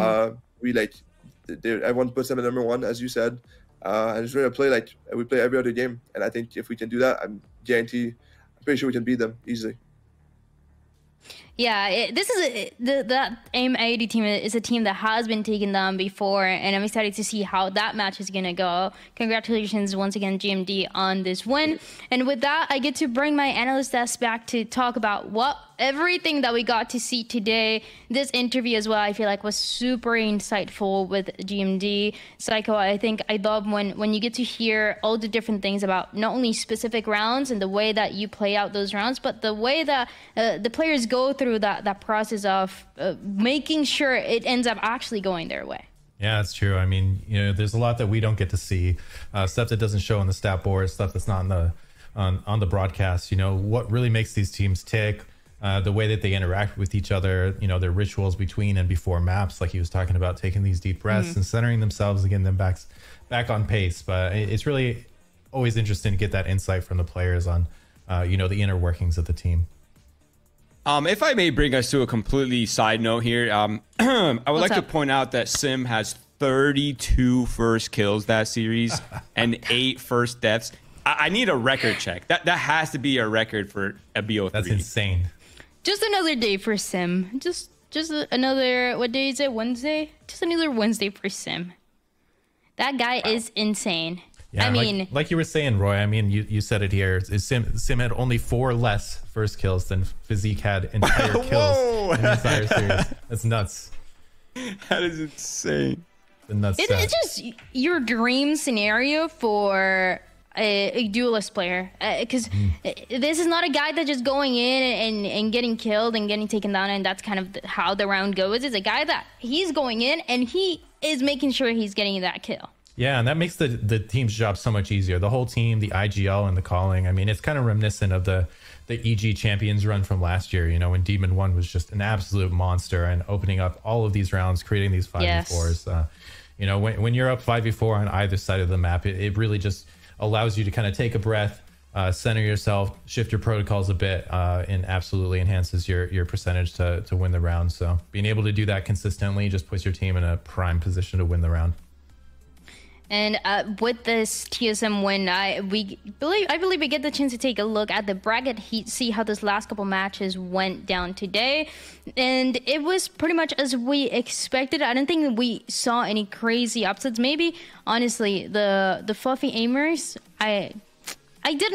everyone puts them at #1, as you said, and it's going to play like we play every other game. And I think if we can do that, I'm pretty sure we can beat them easily. Yeah, that M80 team is a team that has been taken down before, and I'm excited to see how that match is gonna go. Congratulations once again, GMD, on this win. And with that, I get to bring my analyst desk back to talk about everything that we got to see today. This interview as well, I feel like, was super insightful with GMD. Psycho, I think I love when you get to hear all the different things about not only specific rounds and the way that you play out those rounds, but the way that the players go through that process of making sure it ends up actually going their way. Yeah, it's true. I mean, you know, there's a lot that we don't get to see, stuff that doesn't show on the stat board, stuff that's not on the broadcast. You know, what really makes these teams tick, the way that they interact with each other, you know, their rituals between and before maps, like he was talking about, taking these deep breaths and centering themselves and getting them back on pace. But it's really always interesting to get that insight from the players on, you know, the inner workings of the team. If I may bring us to a completely side note here, I would like to point out that Sim has 32 first kills that series and 8 first deaths. I need a record check. That has to be a record for a BO3. That's insane. Just another day for Sim. Just another, what day is it? Wednesday? Just another Wednesday for Sim. That guy is insane. Yeah, I mean, like you were saying, Roy, I mean, you said it here. Sim had only 4 less first kills than Physique had entire kills in the entire series. That's nuts. That is insane. It's just your dream scenario for a duelist player, because this is not a guy that's just going in and getting killed and getting taken down, and that's kind of how the round goes. It's a guy that he's going in and he is making sure he's getting that kill. Yeah, and that makes the team's job so much easier. The whole team, the IGL and the calling. I mean, it's kind of reminiscent of the EG Champions run from last year, you know, when Demon 1 was just an absolute monster and opening up all of these rounds, creating these 5v4s. You know, when you're up 5v4 on either side of the map, it really just allows you to kind of take a breath, center yourself, shift your protocols a bit, and absolutely enhances your percentage to win the round. So being able to do that consistently just puts your team in a prime position to win the round. And with this TSM win, I believe we get the chance to take a look at the bracket, see how this last couple matches went down today, and it was pretty much as we expected. I don't think we saw any crazy upsets. Maybe honestly, the fluffy aimers, I did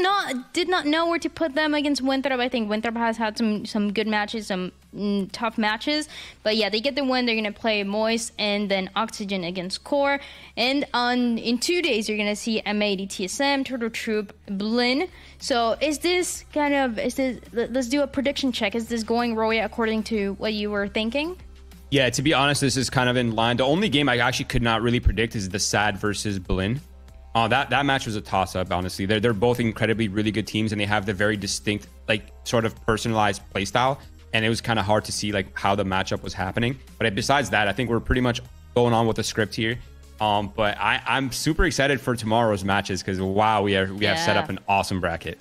not know where to put them against Winthrop. I think Winthrop has had some good matches, some tough matches. But yeah, they get the win. They're going to play Moist and then Oxygen against Core. And in 2 days, you're going to see M80 TSM, Turtle Troop, Blinn. So let's do a prediction check. Is this going, Roy, according to what you were thinking? Yeah, to be honest, this is kind of in line. The only game I actually could not really predict is the SAD versus Blinn. That match was a toss-up, honestly. They're both incredibly really good teams, and they have the very distinct, like, sort of personalized playstyle. And it was kind of hard to see, like, how the matchup was happening. But besides that, I think we're pretty much going on with the script here. But I'm super excited for tomorrow's matches because, wow, we have set up an awesome bracket.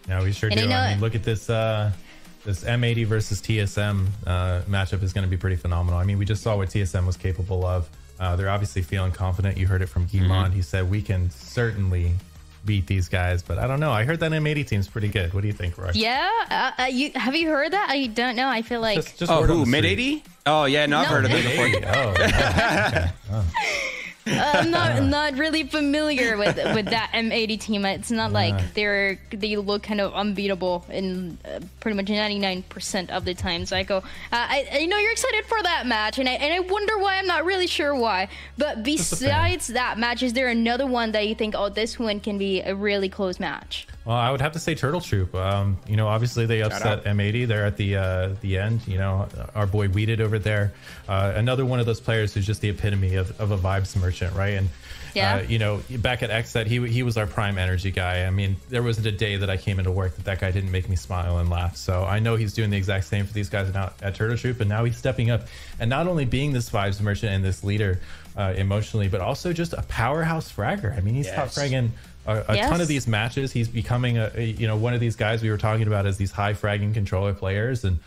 Yeah, we sure do. I mean, look at this this M80 versus TSM matchup is going to be pretty phenomenal. I mean, we just saw what TSM was capable of. They're obviously feeling confident. You heard it from Guimond. He said, we can certainly beat these guys. But I don't know. I heard that M80 team's pretty good. What do you think, Roy? Yeah. Have you heard that? I don't know. I feel like... Just who? Mid-80? Oh, yeah. No, I've heard of it before. Oh, yeah. Okay. I'm not really familiar with that M80 team. It's not like they look kind of unbeatable in pretty much 99% of the time. So I know you're excited for that match, and I wonder why. I'm not really sure why. But besides that match, is there another one that you think, oh, this one can be a really close match? Well, I would have to say Turtle Troop. You know, obviously they upset M80. They're at the end. You know, our boy Weeded over there. Another one of those players who's just the epitome of a vibes merchant, right? And you know, back at XSET, he was our prime energy guy. I mean, there wasn't a day that I came into work that guy didn't make me smile and laugh. So I know he's doing the exact same for these guys now at Turtle Troop, and now he's stepping up and not only being this vibes merchant and this leader emotionally, but also just a powerhouse fragger. I mean, he's top fragging a ton of these matches. He's becoming one of these guys we were talking about as these high fragging controller players, and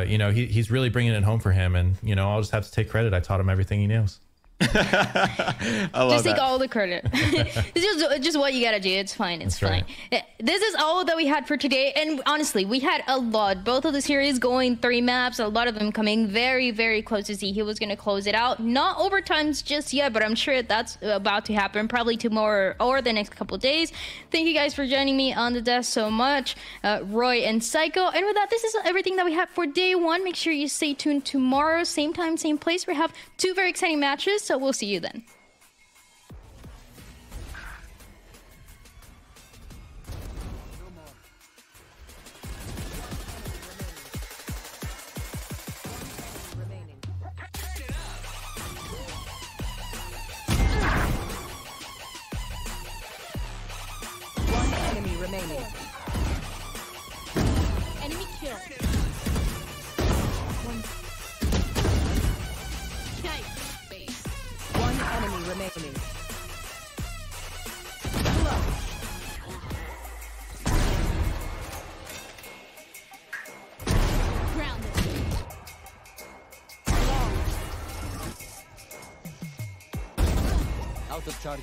you know, he's really bringing it home for him. And you know, I'll just have to take credit. I taught him everything he knows. I love just take that. all the credit. It's just what you gotta do. It's fine. It's fine. Right. This is all that we had for today, and honestly, we had a lot. Both of the series going 3 maps, a lot of them coming very, very close to see who was gonna close it out. Not overtimes just yet, but I'm sure that's about to happen probably tomorrow or the next couple of days. Thank you guys for joining me on the desk so much, Roy and Psycho. And with that, this is everything that we have for day 1. Make sure you stay tuned tomorrow, same time, same place. We have 2 very exciting matches. So we'll see you then. One enemy remaining. Enemy kill. One enemy remaining. Out of charge.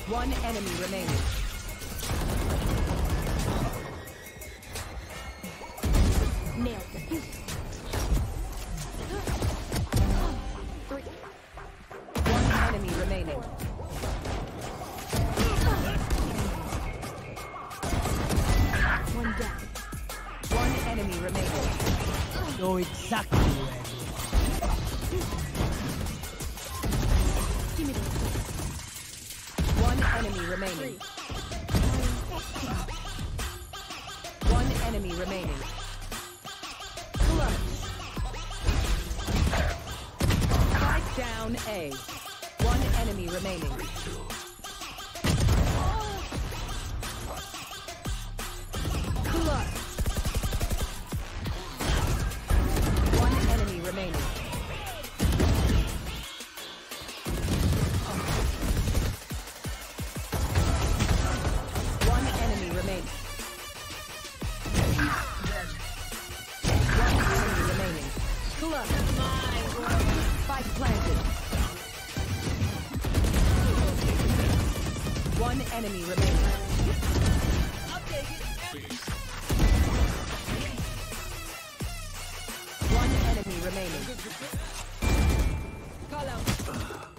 One enemy remaining. Nailed it. One enemy remaining. One down. One enemy remaining. Know exactly where. Give me this. One enemy remaining. One enemy remaining. Strike down A. One enemy remaining. One enemy remaining. One enemy remaining. One enemy remaining. Call out.